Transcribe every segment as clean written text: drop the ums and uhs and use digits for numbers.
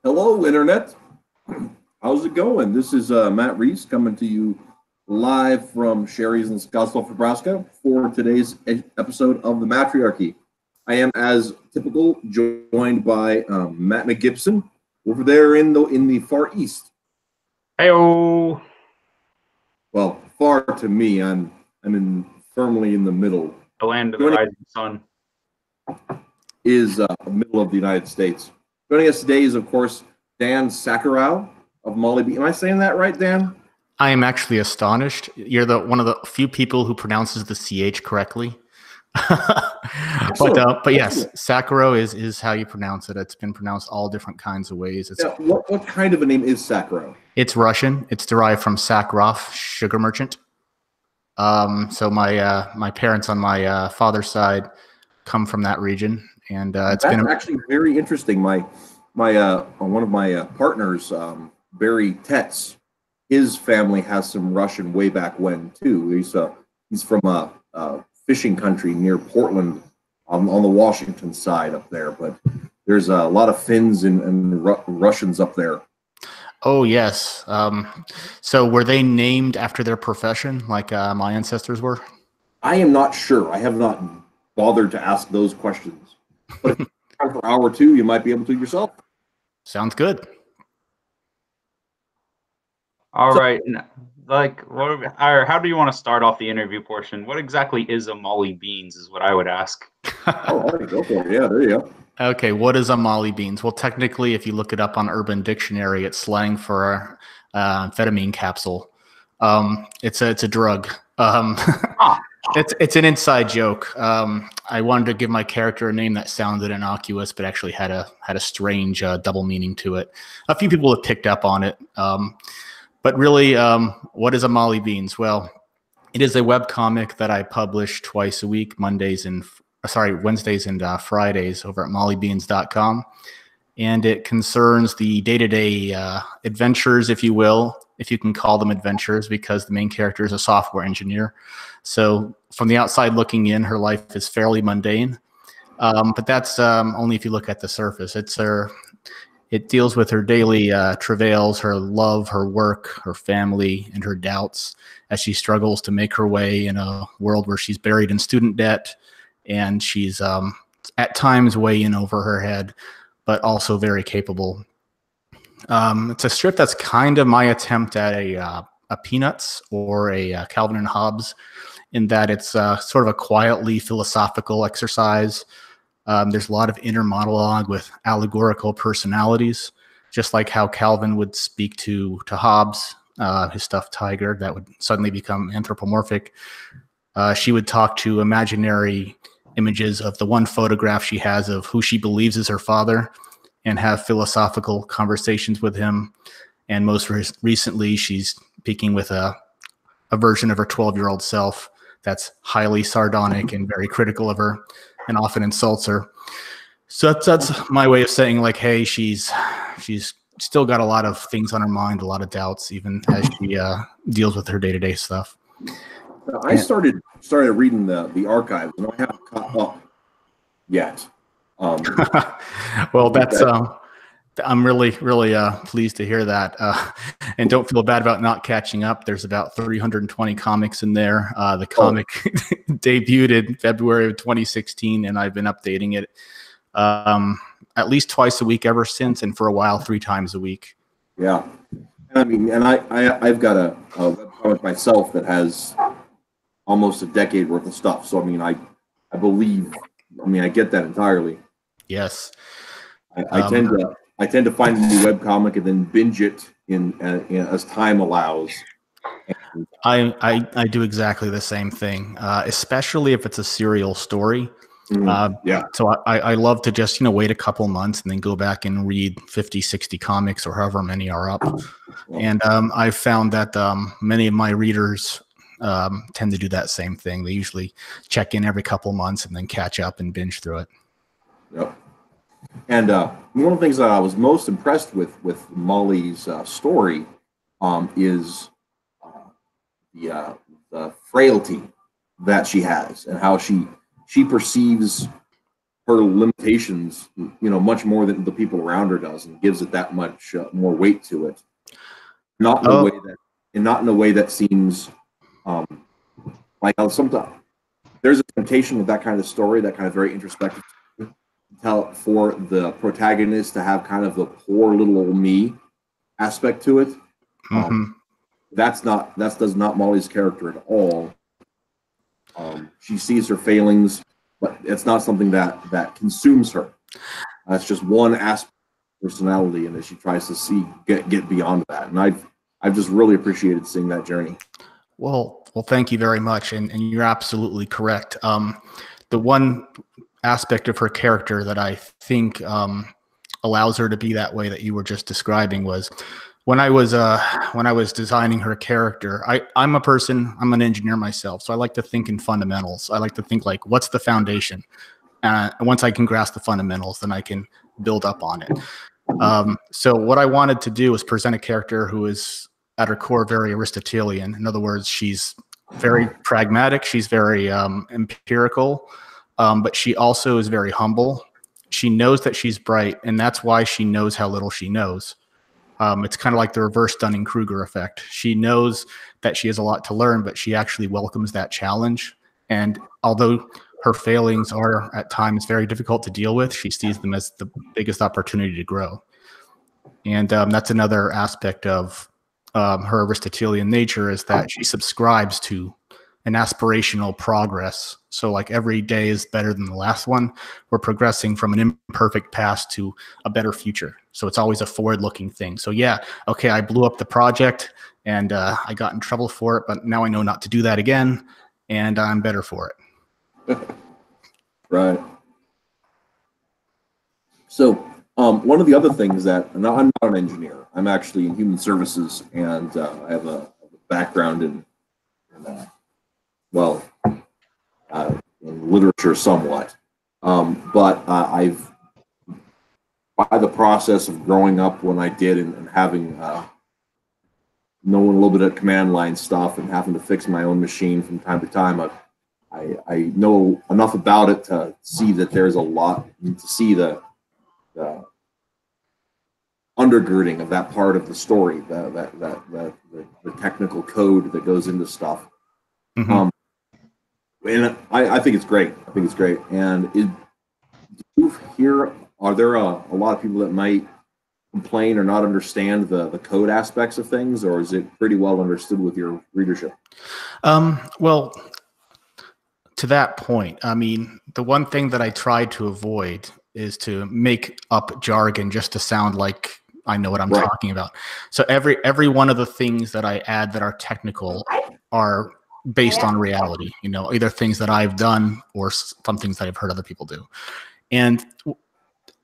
Hello, Internet. How's it going? This is Matt Reese coming to you live from Sherry's in Scottsdale, Nebraska for today's episode of the Mattriarchy. I am, as typical, joined by Matt McGibson over there in the far east. Heyo. Well, far to me, I'm firmly in the middle. The land of the rising sun. Is middle of the United States. Joining us today is, of course, Dan Sacharow of Molly Beans. Am I saying that right, Dan? I am actually astonished. You're one of the few people who pronounces the CH correctly. but yes, Sacharow is how you pronounce it. It's been pronounced all different kinds of ways. What kind of a name is Sacharow? It's Russian. It's derived from Sacharow, sugar merchant. So my parents on my father's side come from that region, and it's That's actually very interesting. My one of my partners, Barry Tetz, his family has some Russian way back when too. He's from a fishing country near Portland on the Washington side up there, but there's a lot of Finns and Russians up there. Oh, yes. So were they named after their profession like my ancestors were? I am not sure. I have not bothered to ask those questions. But if for an hour or two, you might be able to yourself. Sounds good. All right. How do you want to start off the interview portion? What exactly is a Molly Beans is what I would ask. All right, go for it. Yeah, there you go. Okay, what is a Molly Beans? Well, technically, if you look it up on Urban Dictionary, it's slang for amphetamine capsule. It's a drug. It's an inside joke. I wanted to give my character a name that sounded innocuous, but actually had a strange double meaning to it. A few people have picked up on it. But really, what is a Molly Beans? Well, it is a webcomic that I publish twice a week, Wednesdays and Fridays over at mollybeans.com. And it concerns the day-to-day adventures, if you will, if you can call them adventures, because the main character is a software engineer. So from the outside looking in, her life is fairly mundane. But that's only if you look at the surface. It deals with her daily travails, her love, her work, her family, and her doubts as she struggles to make her way in a world where she's buried in student debt, and she's at times way in over her head, but also very capable. It's a strip that's kind of my attempt at a Peanuts or a Calvin and Hobbes, in that it's sort of a quietly philosophical exercise. There's a lot of inner monologue with allegorical personalities, just like how Calvin would speak to Hobbes, his stuffed tiger that would suddenly become anthropomorphic. She would talk to imaginary images of the one photograph she has of who she believes is her father and have philosophical conversations with him. And most recently, she's speaking with a version of her 12-year-old self that's highly sardonic and very critical of her, and often insults her. So that's my way of saying, like, hey, she's still got a lot of things on her mind, a lot of doubts, even as she deals with her day-to-day stuff. I started reading the archives, and I haven't caught up yet. Well, that's I'm really pleased to hear that, and don't feel bad about not catching up. There's about 320 comics in there. The comic debuted in February of 2016, and I've been updating it at least twice a week ever since, and for a while 3 times a week. Yeah, I mean, and I've got a webcomic myself that has almost a decade worth of stuff. So I mean, I get that entirely. Yes, I tend to find a new webcomic and then binge it in as time allows. And I do exactly the same thing, especially if it's a serial story. Yeah. So I love to just, wait a couple months and then go back and read 50, 60 comics or however many are up. And I've found that many of my readers tend to do that same thing. They usually check in every couple months and then catch up and binge through it. Yep. And one of the things that I was most impressed with Molly's story is the frailty that she has and how she perceives her limitations, much more than the people around her does, and gives it that much more weight to it. Not in a way that seems like sometimes there's a temptation with that kind of story, that kind of very introspective, for the protagonist to have kind of the poor little old me aspect to it. That's not Molly's character at all. She sees her failings, but it's not something that consumes her. That's just one aspect of personality, and that she tries to get beyond that. And I've just really appreciated seeing that journey. Well, thank you very much, and you're absolutely correct. The one aspect of her character that I think allows her to be that way that you were just describing was when I was designing her character. I'm an engineer myself, so I like to think in fundamentals. I like to think like, what's the foundation? Once I can grasp the fundamentals, then I can build up on it. So what I wanted to do was present a character who is at her core very Aristotelian. In other words, she's very pragmatic. She's very empirical, but she also is very humble. She knows that she's bright, and that's why she knows how little she knows. It's kind of like the reverse Dunning-Kruger effect. She knows that she has a lot to learn, but she actually welcomes that challenge. And although her failings are at times very difficult to deal with, she sees them as the biggest opportunity to grow. And that's another aspect of her Aristotelian nature, is that she subscribes to an aspirational progress. So like every day is better than the last one. We're progressing from an imperfect past to a better future. So it's always a forward-looking thing. So yeah, okay, I blew up the project and I got in trouble for it, but now I know not to do that again, and I'm better for it. Right. So one of the other things that, I'm not an engineer. I'm actually in human services, and I have a background in literature somewhat. But I've, by the process of growing up when I did, and having knowing a little bit of command line stuff and having to fix my own machine from time to time, I know enough about it to see that there's a lot, to see the undergirding of that part of the story, the technical code that goes into stuff. And I think it's great. And do you hear, are there a lot of people that might complain or not understand the code aspects of things, or is it pretty well understood with your readership? Well, to that point, I mean, the one thing that I try to avoid is to make up jargon just to sound like I know what I'm talking about. So every one of the things that I add that are technical are based on reality, either things that I've done or some things that I've heard other people do. And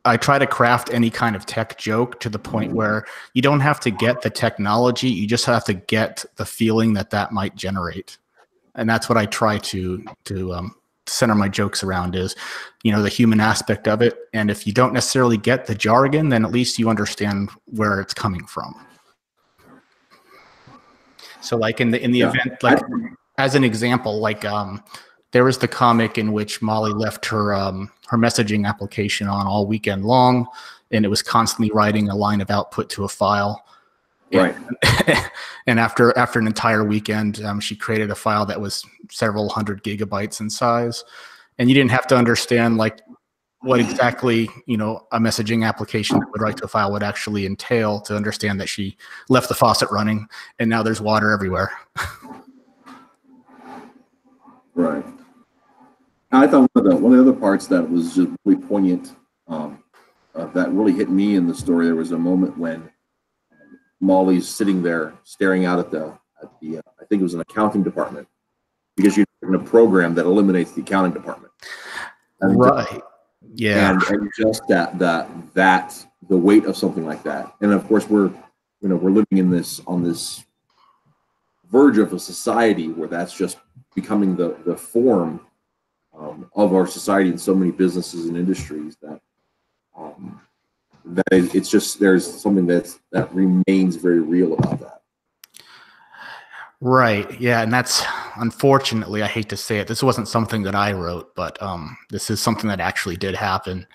I try to craft any kind of tech joke to the point where you don't have to get the technology, you just have to get the feeling that might generate. And that's what I try to center my jokes around, is, the human aspect of it. And if you don't necessarily get the jargon, then at least you understand where it's coming from. So like in the event, like as an example, like there was the comic in which Molly left her messaging application on all weekend long, and it was constantly writing a line of output to a file. Right. And after an entire weekend, she created a file that was several hundred gigabytes in size. And you didn't have to understand like what exactly, a messaging application that would write to a file would actually entail to understand that she left the faucet running and now there's water everywhere. Right. I thought one of the other parts that was just really poignant, that really hit me in the story, there was a moment when Molly's sitting there staring out at the I think it was an accounting department, because you're in a program that eliminates the accounting department. Right. Yeah. And just the weight of something like that. And of course we're living on this verge of a society where that's just becoming the form of our society in so many businesses and industries that it's just, there's something that remains very real about that. Right. Yeah. And that's unfortunately, I hate to say it, this wasn't something that I wrote, but this is something that actually did happen.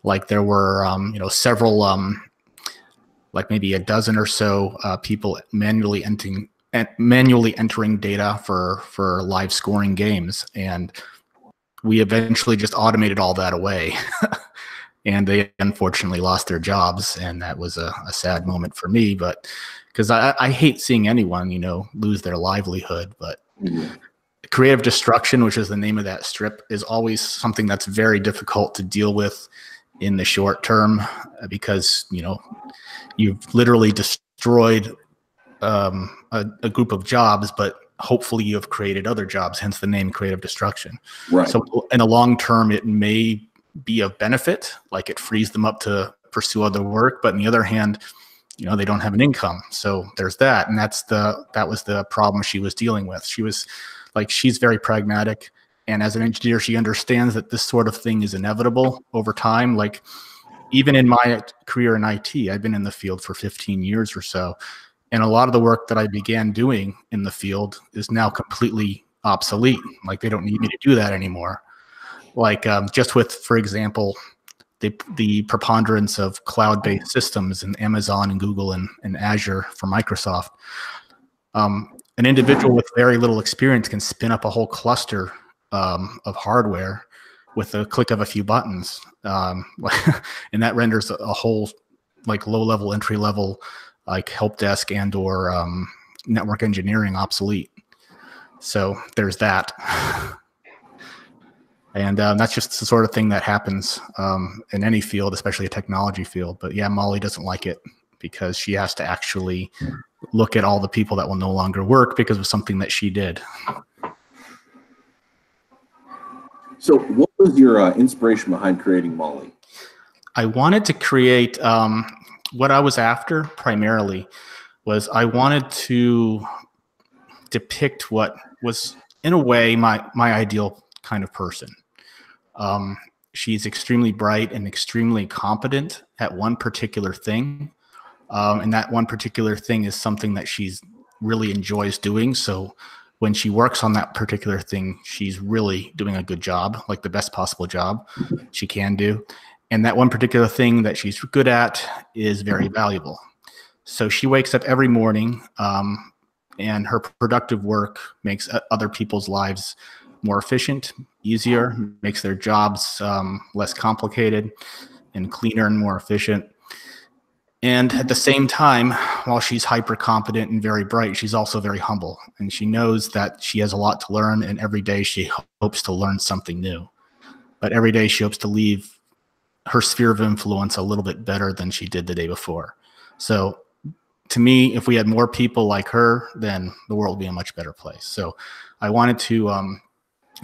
Like there were, several, like maybe a dozen or so people manually entering data for live scoring games, and we eventually just automated all that away. And they unfortunately lost their jobs, and that was a sad moment for me. But because I hate seeing anyone, lose their livelihood. But creative destruction, which is the name of that strip, is always something that's very difficult to deal with in the short term, because you've literally destroyed a group of jobs, but hopefully you have created other jobs, hence the name creative destruction. Right. So in the long term, it may be of benefit, like it frees them up to pursue other work, but on the other hand, they don't have an income. So there's that. And that was the problem she was dealing with. She's very pragmatic. And as an engineer, she understands that this sort of thing is inevitable over time. Like even in my career in IT, I've been in the field for 15 years or so. And a lot of the work that I began doing in the field is now completely obsolete. Like they don't need me to do that anymore. Like just with, for example, the preponderance of cloud-based systems in Amazon and Google and Azure for Microsoft, an individual with very little experience can spin up a whole cluster of hardware with a click of a few buttons, and that renders a whole like low-level, entry-level like help desk and or network engineering obsolete. So there's that. And that's just the sort of thing that happens in any field, especially a technology field. But yeah, Molly doesn't like it because she has to actually look at all the people that will no longer work because of something that she did. So what was your inspiration behind creating Molly? I wanted to create, what I was after primarily was I wanted to depict what was, in a way, my ideal kind of person. She's extremely bright and extremely competent at one particular thing. And that one particular thing is something that she's really enjoys doing. So when she works on that particular thing, she's really doing a good job, like the best possible job she can do. And that one particular thing that she's good at is very valuable. So she wakes up every morning, and her productive work makes other people's lives more efficient, easier, makes their jobs less complicated and cleaner and more efficient. And at the same time, while she's hyper competent and very bright, she's also very humble. And she knows that she has a lot to learn, and every day she hopes to learn something new. But every day she hopes to leave her sphere of influence a little bit better than she did the day before. So to me, if we had more people like her, then the world would be a much better place. So I wanted to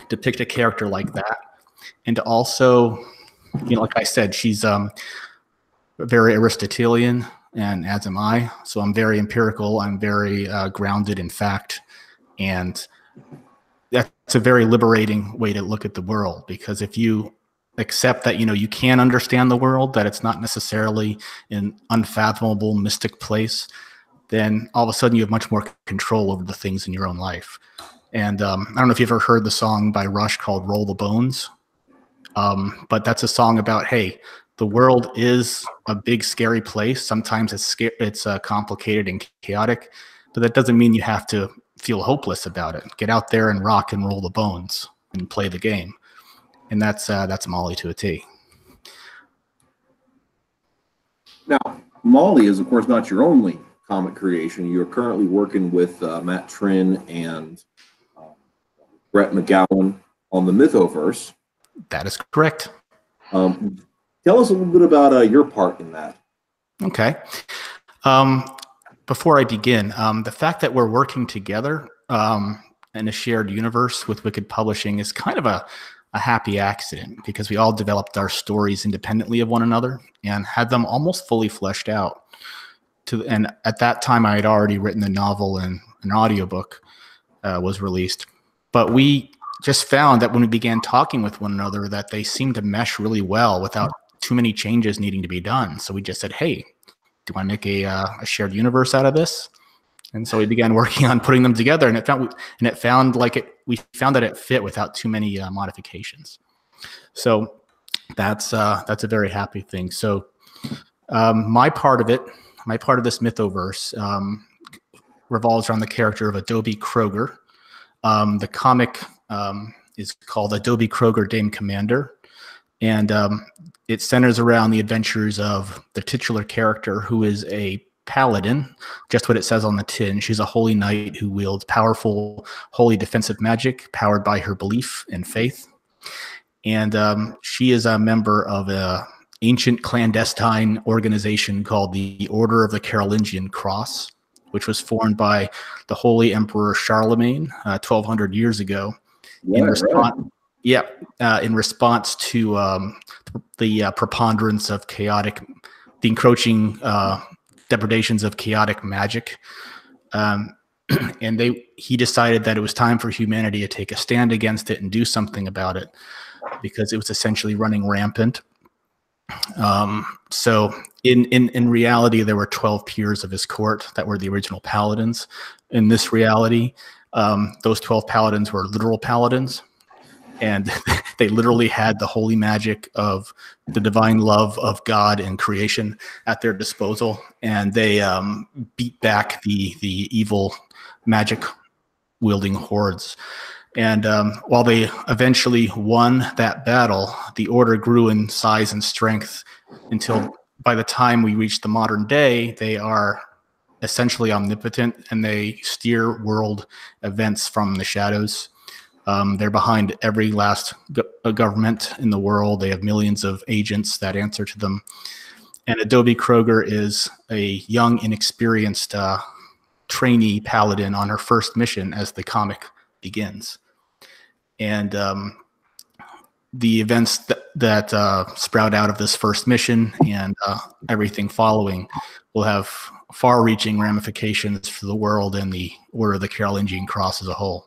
depict a character like that, and to also, like I said, she's very Aristotelian, and as am I. So I'm very empirical. I'm very grounded in fact, and that's a very liberating way to look at the world, because if you accept that you can understand the world, that it's not necessarily an unfathomable mystic place, then all of a sudden you have much more control over the things in your own life. And I don't know if you've ever heard the song by Rush called Roll the Bones, but that's a song about, hey, the world is a big, scary place. Sometimes it's complicated and chaotic, but that doesn't mean you have to feel hopeless about it. Get out there and rock and roll the bones and play the game. And that's Molly to a T. Now, Molly is, of course, not your only comic creation. You're currently working with Matt Trin and Brett McGowan on the Mythoverse. That is correct. Tell us a little bit about your part in that. Okay. Before I begin, the fact that we're working together in a shared universe with Wicked Publishing is kind of a happy accident, because we all developed our stories independently of one another and had them almost fully fleshed out. And at that time, I had already written the novel, and an audiobook was released. But we just found that when we began talking with one another, that they seemed to mesh really well without too many changes needing to be done. So we just said, hey, do I make a shared universe out of this? And so we began working on putting them together, and we found that it fit without too many modifications. So that's a very happy thing. So my part of this Mythoverse revolves around the character of Adobe Kroger. The comic is called Adobe Kroger Dame Commander, and it centers around the adventures of the titular character, who is a paladin, just what it says on the tin. She's a holy knight who wields powerful, holy defensive magic powered by her belief and faith. And she is a member of an ancient clandestine organization called the Order of the Carolingian Cross, which was formed by the Holy Emperor Charlemagne 1,200 years ago in response to the preponderance of the encroaching depredations of chaotic magic. And he decided that it was time for humanity to take a stand against it and do something about it, because it was essentially running rampant. So in reality, there were 12 peers of his court that were the original paladins. In this reality, those 12 paladins were literal paladins, and they literally had the holy magic of the divine love of God and creation at their disposal, and they beat back the evil magic wielding hordes. And while they eventually won that battle, the order grew in size and strength until by the time we reach the modern day, they are essentially omnipotent, and they steer world events from the shadows. They're behind every last government in the world. They have millions of agents that answer to them. And Adobe Kroger is a young, inexperienced trainee paladin on her first mission as the comic begins. And the events that sprout out of this first mission and everything following will have far-reaching ramifications for the world and the Order of the Carolingian Cross as a whole.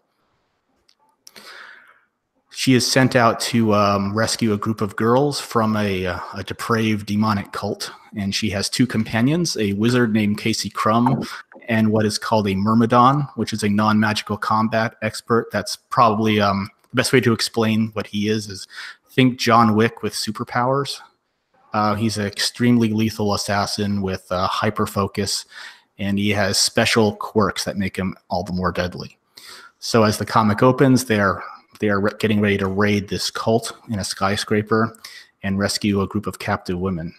She is sent out to rescue a group of girls from a depraved demonic cult, and she has two companions, a wizard named Casey Crumb and what is called a Myrmidon, which is a non-magical combat expert. That's probably the best way to explain what he is think John Wick with superpowers. He's an extremely lethal assassin with hyper-focus, and he has special quirks that make him all the more deadly. So as the comic opens, they are getting ready to raid this cult in a skyscraper and rescue a group of captive women.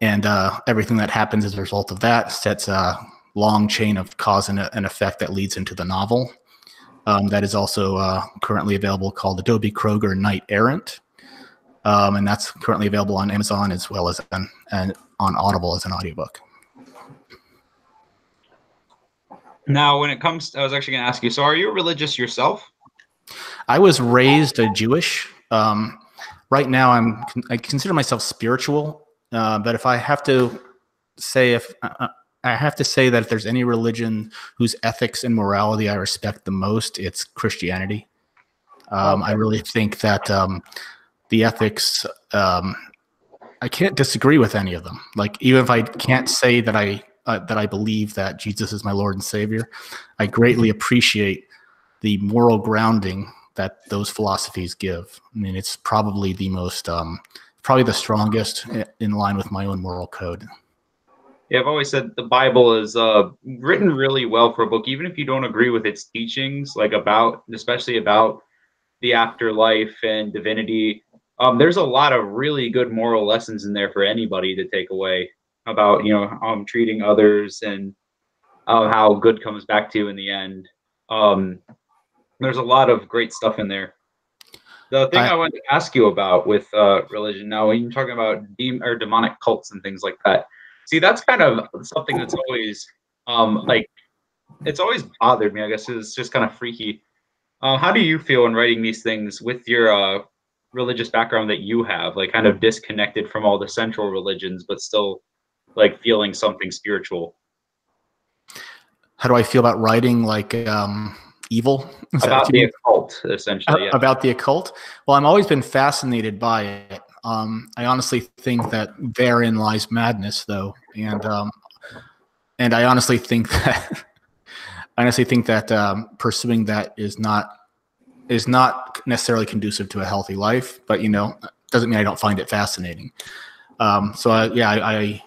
And everything that happens as a result of that sets a long chain of cause and effect that leads into the novel. That is also currently available, called Adobe Kroger Knight Errant. And that's currently available on Amazon as well as on Audible as an audiobook. Now, when it comes to, I was actually going to ask you, so are you religious yourself? I was raised Jewish. Right now, I consider myself spiritual. But if I have to say, I have to say that if there's any religion whose ethics and morality I respect the most, it's Christianity. I really think that the ethics, I can't disagree with any of them. Like, even if I can't say that I believe that Jesus is my Lord and Savior, I greatly appreciate the moral grounding that those philosophies give. I mean, it's probably the most, probably the strongest in line with my own moral code. Yeah, I've always said the Bible is written really well for a book, even if you don't agree with its teachings, like especially about the afterlife and divinity. There's a lot of really good moral lessons in there for anybody to take away about, treating others and how good comes back to you in the end. There's a lot of great stuff in there. The thing I wanted to ask you about with religion, now when you're talking about demonic cults and things like that, see, that's kind of something that's always it's always bothered me, I guess. It's just kind of freaky. How do you feel in writing these things with your religious background that you have, like kind of disconnected from all the central religions, but still like feeling something spiritual? How do I feel about writing like evil? About the occult, essentially. Yeah. About the occult? Well, I've always been fascinated by it. I honestly think that therein lies madness, though, and And I honestly think that pursuing that is not necessarily conducive to a healthy life, but doesn't mean I don't find it fascinating. I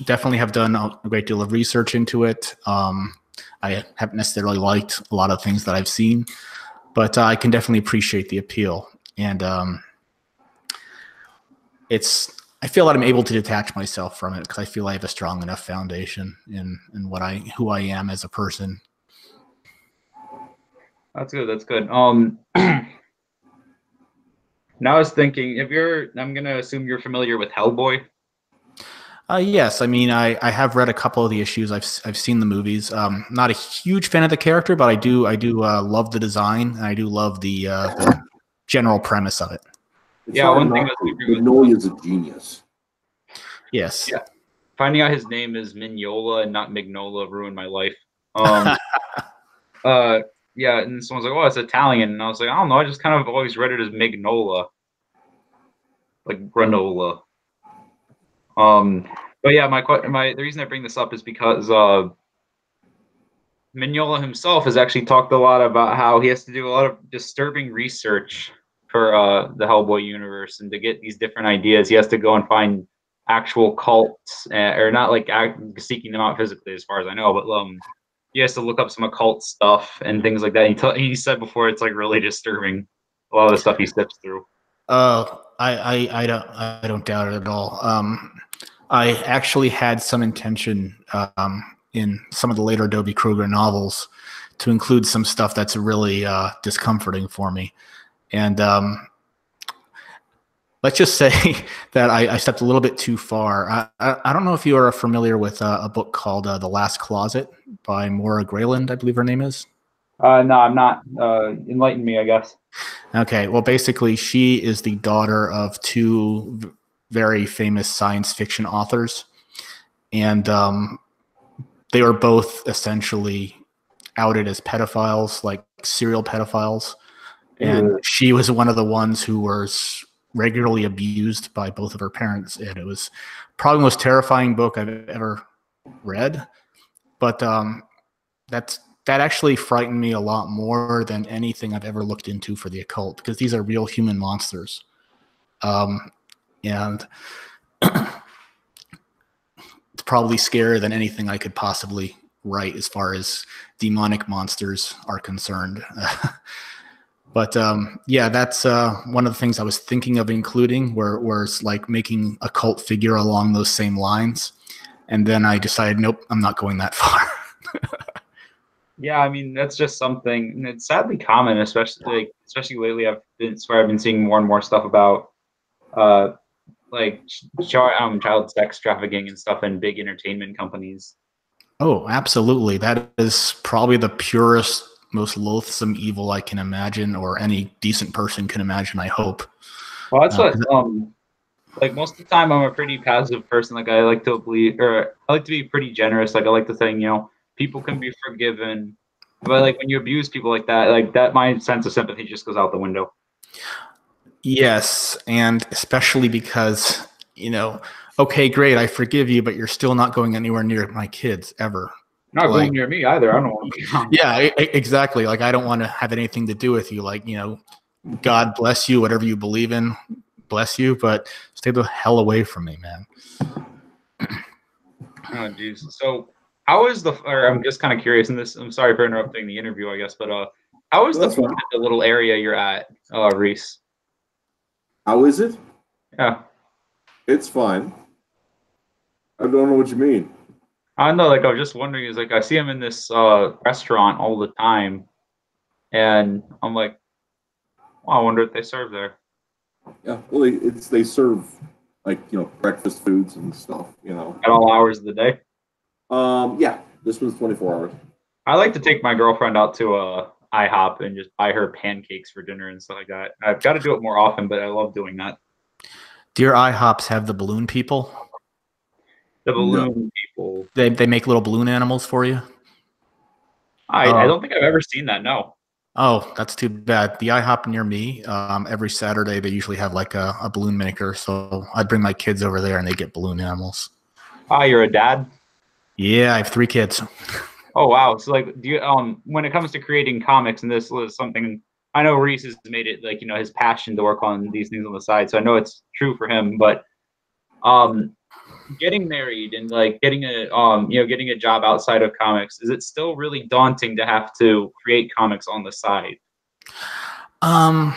definitely have done a great deal of research into it. I haven't necessarily liked a lot of things that I've seen, but I can definitely appreciate the appeal. And I feel that I'm able to detach myself from it because I feel I have a strong enough foundation in who I am as a person. That's good. That's good. Now I was thinking, I'm gonna assume you're familiar with Hellboy. Yes, I mean I have read a couple of the issues. I've seen the movies. Not a huge fan of the character, but I do love the design, and I do love the general premise of it. Yeah, one thing Mignola is a genius. Yes. Yeah. Finding out his name is Mignola and not Mignola ruined my life. Yeah, and someone's like, "Oh, it's Italian," and I was like, "I don't know. I just kind of always read it as Mignola, like granola." But yeah, the reason I bring this up is because Mignola himself has actually talked a lot about how he has to do a lot of disturbing research for the Hellboy universe, and to get these different ideas, he has to go and find actual cults, or not like seeking them out physically, as far as I know, but he has to look up some occult stuff and things like that. He said before it's like really disturbing, a lot of the stuff he steps through. I don't doubt it at all. I actually had some intention in some of the later Dobie Kruger novels to include some stuff that's really discomforting for me. And let's just say that I stepped a little bit too far. I don't know if you are familiar with a book called The Last Closet by Maura Grayland, I believe her name is. No, I'm not. Enlighten me, I guess. Okay. Well, basically, she is the daughter of two very famous science fiction authors. And they were both essentially outed as pedophiles, like serial pedophiles. And she was one of the ones who was regularly abused by both of her parents. And it was probably the most terrifying book I've ever read. But that actually frightened me a lot more than anything I've ever looked into for the occult, because these are real human monsters. And it's probably scarier than anything I could possibly write as far as demonic monsters are concerned. But yeah, that's one of the things I was thinking of including, where it's like making a cult figure along those same lines. And then I decided, nope, I'm not going that far. Yeah, I mean, that's just something, and it's sadly common, especially lately. I've been seeing more and more stuff about like child sex trafficking and stuff in big entertainment companies. Oh, absolutely. That is probably the purest, most loathsome evil I can imagine, or any decent person can imagine, I hope. Well, that's what like most of the time I'm a pretty passive person. Like I like to believe, or I like to be pretty generous. Like I like to think, people can be forgiven. But like when you abuse people like that, my sense of sympathy just goes out the window. Yes, and especially because, okay, great, I forgive you, but you're still not going anywhere near my kids ever. Not going near me either. I don't want to be on. Yeah, exactly. Like I don't want to have anything to do with you. Like, God bless you, whatever you believe in, bless you, but stay the hell away from me, man. Oh, geez. So how is I'm just kind of curious, and I'm sorry for interrupting the interview, I guess, but how is the little area you're at, Reese? How is it? Yeah. It's fine. I don't know what you mean. I know, like, I was just wondering, is like, I see him in this restaurant all the time, and I'm like, well, I wonder if they serve there. Yeah, well, they serve, like, breakfast foods and stuff, At all hours of the day? Yeah, this was 24 hours. I like to take my girlfriend out to IHOP and just buy her pancakes for dinner and stuff like that. I've got to do it more often, but I love doing that. Do your IHOPs have the balloon people? The balloon people. They make little balloon animals for you? I don't think I've ever seen that, no. Oh, that's too bad. The IHOP near me, every Saturday, they usually have like a balloon maker. So I'd bring my kids over there and they get balloon animals. Ah, you're a dad? Yeah, I have 3 kids. Oh wow! So like, do you when it comes to creating comics, and this was something I know Reese has made it like his passion to work on these things on the side. So I know it's true for him. But um, getting married and like getting a job outside of comics, is it still really daunting to have to create comics on the side? Um,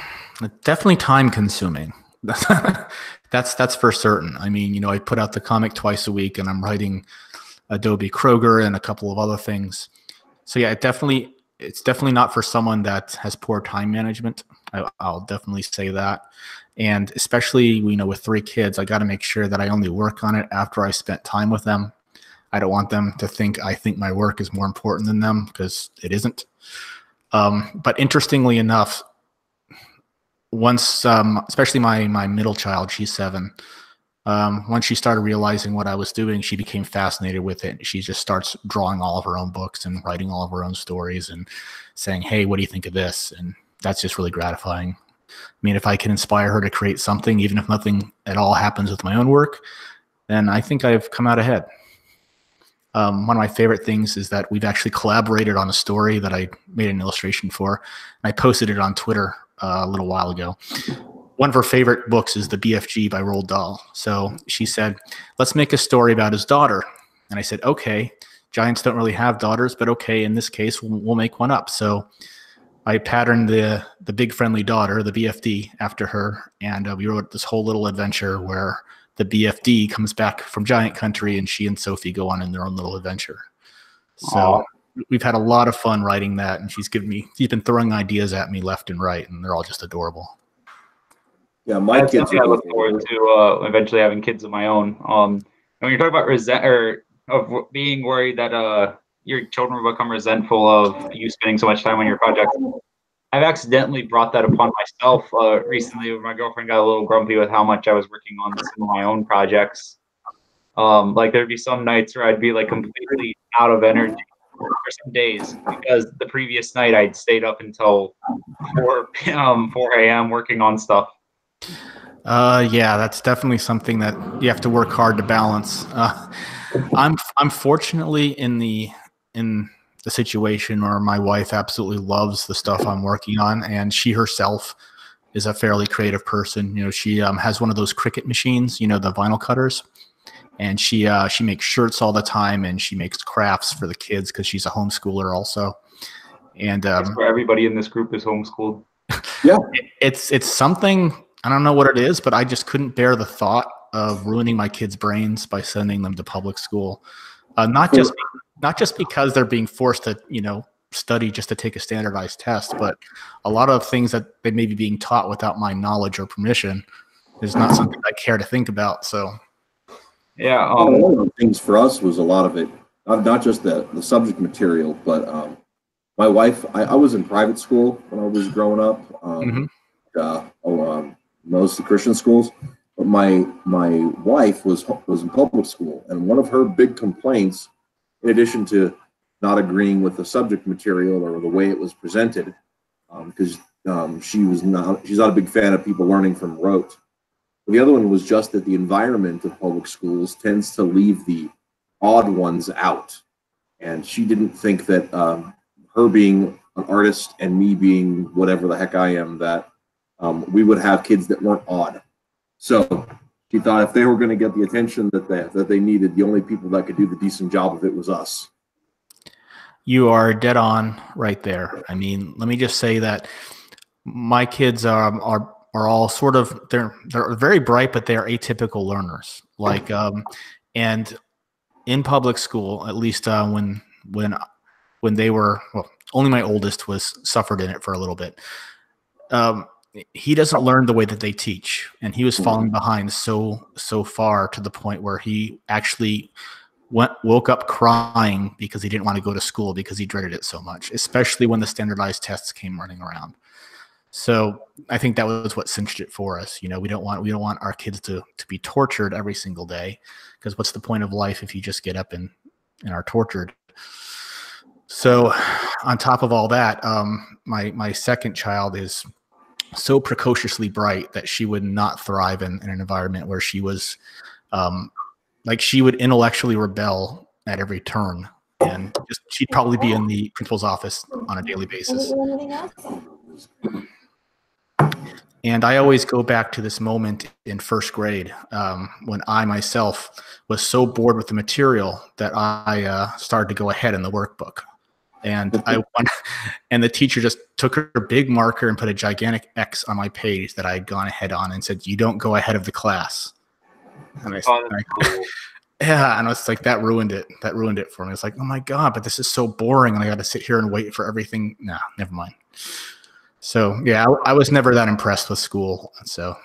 Definitely time consuming. That's for certain. I mean, I put out the comic twice a week, and I'm writing Adobe Kroger and a couple of other things. So yeah, it's definitely not for someone that has poor time management. I'll definitely say that. And especially, with 3 kids, I got to make sure that I only work on it after I spent time with them. I don't want them to think I think my work is more important than them, because it isn't. But interestingly enough, once, especially my middle child, she's 7. Once she started realizing what I was doing, she became fascinated with it. She just starts drawing all of her own books and writing all of her own stories and saying, "Hey, what do you think of this?" And that's just really gratifying. I mean, if I can inspire her to create something, even if nothing at all happens with my own work, then I think I've come out ahead. One of my favorite things is that we've actually collaborated on a story that I made an illustration for. And I posted it on Twitter a little while ago. One of her favorite books is The BFG by Roald Dahl. So she said, "Let's make a story about his daughter." And I said, "Okay, giants don't really have daughters, but okay, in this case, we'll make one up." So I patterned the big friendly daughter, the BFD, after her, and we wrote this whole little adventure where the BFD comes back from giant country, and she and Sophie go on in their own little adventure. So we've had a lot of fun writing that, and she's been throwing ideas at me left and right, and they're all just adorable. Yeah, my That's kids something I look forward to eventually having kids of my own. And when you're talking about of being worried that your children will become resentful of you spending so much time on your projects, I've accidentally brought that upon myself recently. When my girlfriend got a little grumpy with how much I was working on some of my own projects. Like there'd be some nights where I'd be like completely out of energy for some days because the previous night I'd stayed up until 4 a.m. working on stuff. Yeah, that's definitely something that you have to work hard to balance. I'm fortunately in the situation where my wife absolutely loves the stuff I'm working on, and she herself is a fairly creative person. She has one of those Cricut machines, the vinyl cutters, and she makes shirts all the time, and she makes crafts for the kids because she's a homeschooler also. And where everybody in this group is homeschooled. Yeah, it's something. I don't know what it is, but I just couldn't bear the thought of ruining my kids' brains by sending them to public school. Not just because they're being forced to, study just to take a standardized test, but a lot of things that they may be being taught without my knowledge or permission is not something I care to think about. So, yeah, one of the things for us was a lot of it, not just the subject material, but my wife. I was in private school when I was growing up. Most of the Christian schools, but my wife was in public school, and one of her big complaints, in addition to not agreeing with the subject material or the way it was presented, because she's not a big fan of people learning from rote. The other one was just that the environment of public schools tends to leave the odd ones out, and she didn't think that her being an artist and me being whatever the heck I am, that we would have kids that weren't odd. So she thought if they were going to get the attention that they needed, the only people that could do the decent job of it was us. You are dead on right there. I mean, let me just say that my kids are all sort of they're very bright, but they are atypical learners. Like, and in public school, at least when they were only my oldest suffered in it for a little bit. He doesn't learn the way that they teach, and he was falling behind so far to the point where he actually woke up crying because he didn't want to go to school because he dreaded it so much, especially when the standardized tests came running around. So I think that was what cinched it for us. We don't want our kids to be tortured every single day, because what's the point of life if you just get up and are tortured? So on top of all that, my second child is so precociously bright that she would not thrive in an environment where she was like she would intellectually rebel at every turn. And she'd probably be in the principal's office on a daily basis. And I always go back to this moment in first grade when I myself was so bored with the material that I started to go ahead in the workbook. And and the teacher just took her big marker and put a gigantic X on my page that I had gone ahead on and said, "You don't go ahead of the class." And yeah, and it's like that ruined it. That ruined it for me. It's like, oh my God, but this is so boring, and I got to sit here and wait for everything. Nah, never mind. So yeah, I was never that impressed with school. So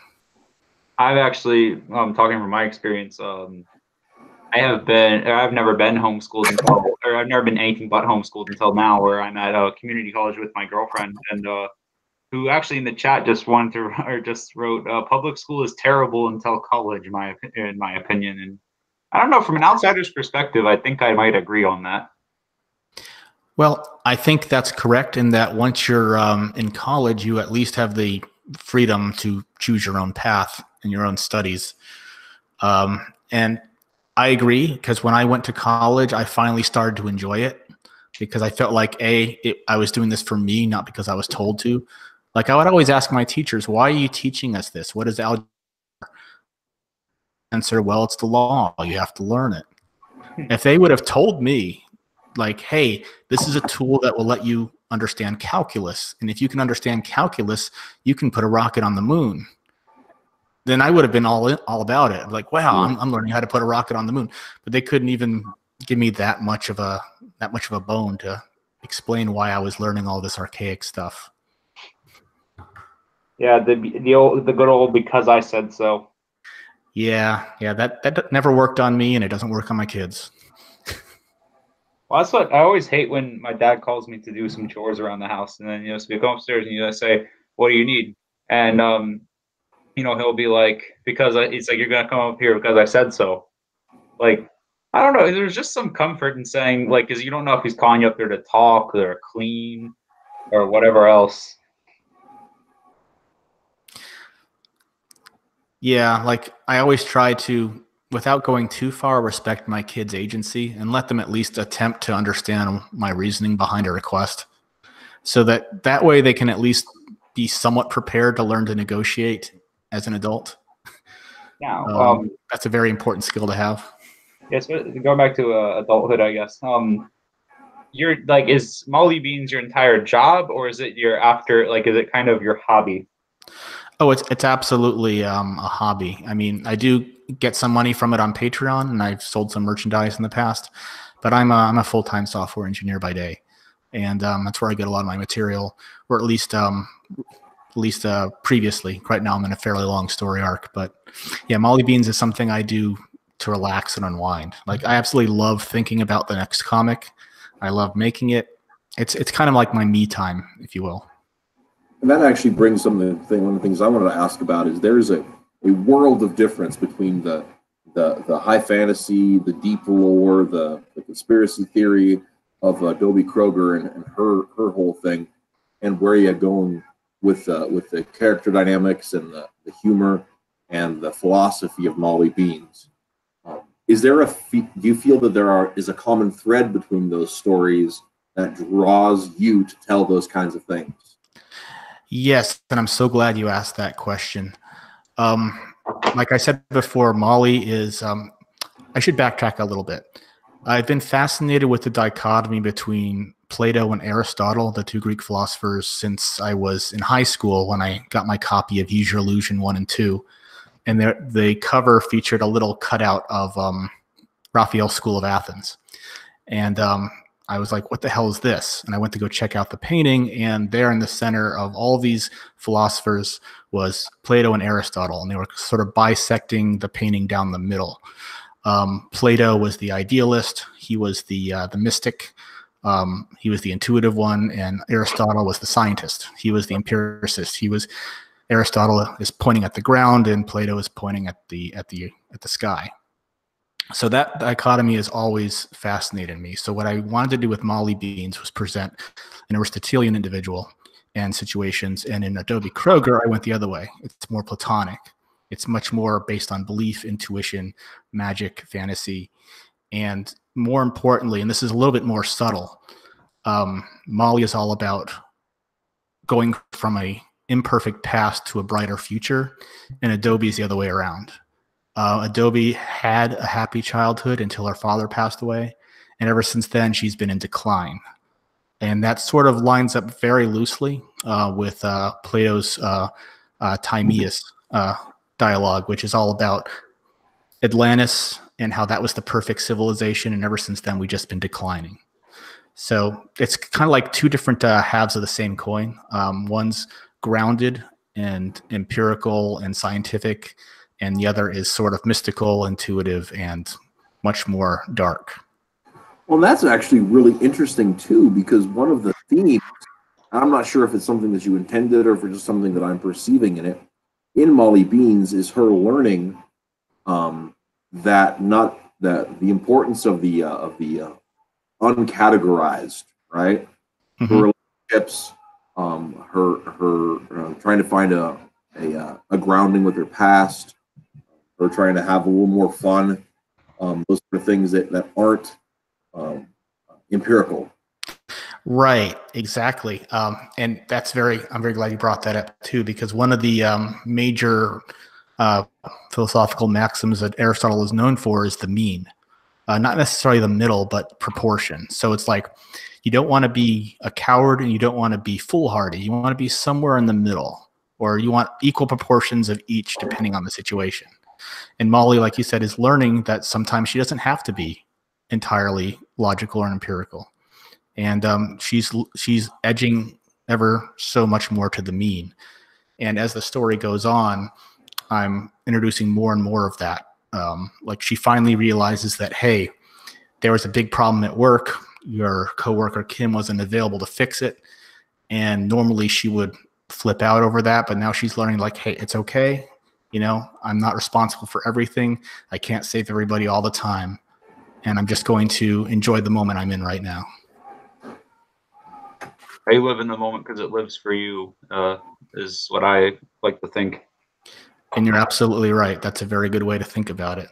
I've actually, talking from my experience, I've never been homeschooled or I've never been anything but homeschooled until now, where I'm at a community college with my girlfriend, and who actually in the chat just wrote, public school is terrible until college, in my opinion. And I don't know, from an outsider's perspective, I think I might agree on that. Well, I think that's correct in that once you're in college, you at least have the freedom to choose your own path and your own studies. And I agree, because when I went to college, I finally started to enjoy it, because I felt like I was doing this for me, not because I was told to. Like, I would always ask my teachers, "Why are you teaching us this? What is algebra?" Answer, "Well, it's the law. You have to learn it." If they would have told me, like, "Hey, this is a tool that will let you understand calculus, and if you can understand calculus, you can put a rocket on the moon," then I would have been all about it. Like, wow, I'm learning how to put a rocket on the moon. But they couldn't even give me that much of a bone to explain why I was learning all this archaic stuff. Yeah, the good old "because I said so." Yeah, that never worked on me, and it doesn't work on my kids. Well, that's what I always hate, when my dad calls me to do some chores around the house, and then so we go upstairs and say, "What do you need?" And he'll be like, "Because it's like, you're gonna come up here because I said so." Like, I don't know. There's just some comfort in saying, like, because you don't know if he's calling you up there to talk or clean or whatever else. Yeah, like, I always try to, without going too far, respect my kids' agency and let them at least attempt to understand my reasoning behind a request, so that way they can at least be somewhat prepared to learn to negotiate as an adult. Now, that's a very important skill to have. Yes, going back to adulthood, I guess. You're like, is Molly Beans your entire job, or is it is it kind of your hobby? Oh, it's absolutely a hobby. I mean, I do get some money from it on Patreon, and I've sold some merchandise in the past, but I'm a full-time software engineer by day, and that's where I get a lot of my material, or at least previously. Right now I'm in a fairly long story arc, but yeah, Molly Beans is something I do to relax and unwind. Like, I absolutely love thinking about the next comic. I love making it. It's kind of like my me time, if you will. And that actually brings one of the things I wanted to ask about is there's a world of difference between the high fantasy, the deep lore, the conspiracy theory of Dobie Kroger and her whole thing, and where you're going with the character dynamics and the humor and the philosophy of Molly Beans. Is there do you feel that is a common thread between those stories that draws you to tell those kinds of things? Yes, and I'm so glad you asked that question. Like I said before, Molly is, I should backtrack a little bit. I've been fascinated with the dichotomy between Plato and Aristotle, the two Greek philosophers, since I was in high school when I got my copy of Use Your Illusion 1 and 2. And the cover featured a little cutout of Raphael's School of Athens. And I was like, what the hell is this? And I went to go check out the painting, and there in the center of all these philosophers was Plato and Aristotle, and they were sort of bisecting the painting down the middle. Plato was the idealist, he was the mystic, he was the intuitive one, and Aristotle was the scientist. He was the empiricist. Aristotle is pointing at the ground, and Plato is pointing at the sky. So that dichotomy has always fascinated me. So what I wanted to do with Molly Beans was present an Aristotelian individual and situations. And in Dobie Kroger, I went the other way. It's more Platonic. It's much more based on belief, intuition, magic, fantasy. And more importantly, and this is a little bit more subtle, Molly is all about going from a imperfect past to a brighter future, and Adobe is the other way around. Adobe had a happy childhood until her father passed away, and ever since then she's been in decline. And that sort of lines up very loosely with Plato's Timaeus dialogue, which is all about Atlantis and how that was the perfect civilization, and ever since then we've just been declining. So it's kind of like two different halves of the same coin. One's grounded and empirical and scientific, and the other is sort of mystical, intuitive, and much more dark. Well, that's actually really interesting too, because one of the themes, I'm not sure if it's something that you intended or if it's just something that I'm perceiving in it, in Molly Beans, is her learning that the importance of the uncategorized, right? Mm-hmm. Her relationships, her trying to find a grounding with her past, her trying to have a little more fun, those sort of things that aren't empirical. Right, exactly. And I'm very glad you brought that up too, because one of the major philosophical maxims that Aristotle is known for is the mean. Not necessarily the middle, but proportion. So it's like you don't want to be a coward and you don't want to be foolhardy. You want to be somewhere in the middle, or you want equal proportions of each depending on the situation. And Molly, like you said, is learning that sometimes she doesn't have to be entirely logical or empirical. And she's edging ever so much more to the mean. And as the story goes on, I'm introducing more and more of that. Like she finally realizes that, hey, there was a big problem at work. Your coworker Kim wasn't available to fix it. And normally she would flip out over that, but now she's learning like, hey, it's okay. You know, I'm not responsible for everything. I can't save everybody all the time. And I'm just going to enjoy the moment I'm in right now. You live in the moment because it lives for you, is what I like to think. And you're absolutely right. That's a very good way to think about it,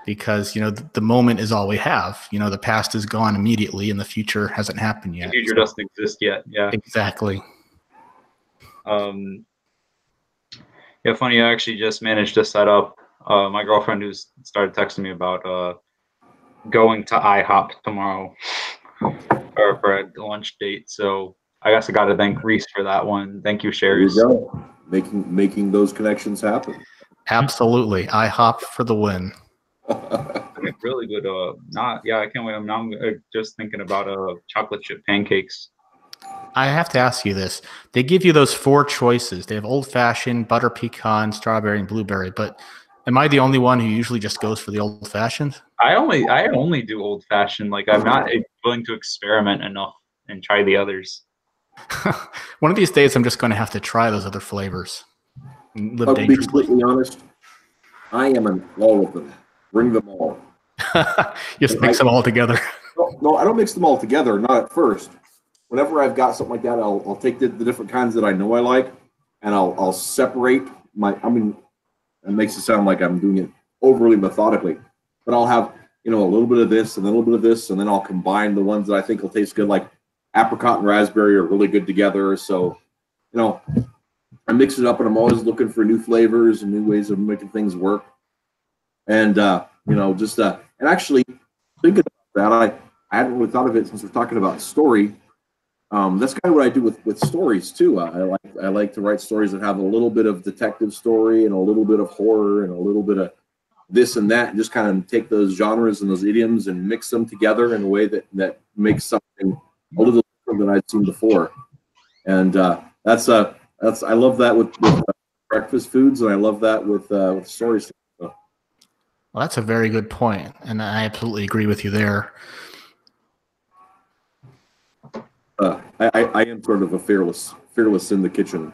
because, you know, the moment is all we have. You know, the past is gone immediately and the future hasn't happened yet. The future doesn't exist yet. Yeah. Exactly. Yeah, funny. I actually just managed to set up my girlfriend who's started texting me about going to IHOP tomorrow or for a lunch date. So I guess I got to thank Reese for that one. Thank you, Sherry. There you go. Making those connections happen. Absolutely. IHOP for the win. Really good. I can't wait. I'm just thinking about chocolate chip pancakes. I have to ask you this. They give you those 4 choices. They have old fashioned, butter pecan, strawberry, and blueberry. But am I the only one who usually just goes for the old fashioned? I only do old fashioned. Like, I'm not willing to experiment enough and try the others. One of these days, I'm just going to have to try those other flavors. I'll be completely honest. I am in all of them. Bring them all. Just mix them all together. No, I don't mix them all together. Not at first. Whenever I've got something like that, I'll take the different kinds that I know I like, and I'll separate my. I mean, it makes it sound like I'm doing it overly methodically, but I'll have, you know, a little bit of this and a little bit of this, and then I'll combine the ones that I think will taste good, like apricot and raspberry are really good together. So, you know, I mix it up, and I'm always looking for new flavors and new ways of making things work. And you know, just and actually thinking about that, I hadn't really thought of it since we're talking about story. That's kind of what I do with stories too. I like to write stories that have a little bit of detective story and a little bit of horror and a little bit of this and that, and just kind of take those genres and those idioms and mix them together in a way that makes something a little different than I'd seen before. And that's I love that with breakfast foods, and I love that with stories. Well, that's a very good point, and I absolutely agree with you there. I am sort of a fearless in the kitchen.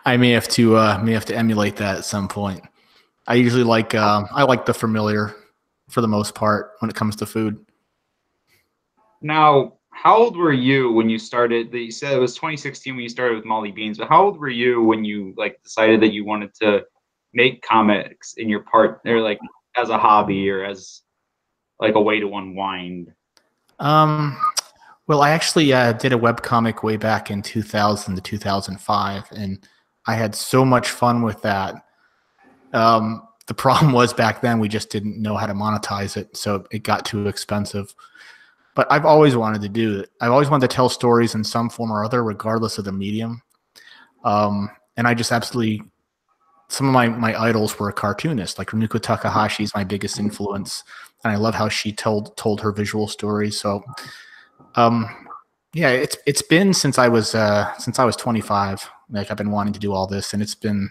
I may have to emulate that at some point. I usually like the familiar for the most part when it comes to food. Now, how old were you when you started? You said it was 2016 when you started with Molly Beans, but how old were you when you decided that you wanted to make comics in your part, or like as a hobby or as like a way to unwind? Well, I actually did a webcomic way back in 2000 to 2005, and I had so much fun with that. The problem was back then we just didn't know how to monetize it, so it got too expensive. But I've always wanted to do it. I've always wanted to tell stories in some form or other, regardless of the medium. And I just absolutely, some of my idols were cartoonists. Like Rumiko Takahashi is my biggest influence, and I love how she told her visual stories. So, yeah, it's been since I was 25. Like I've been wanting to do all this, and it's been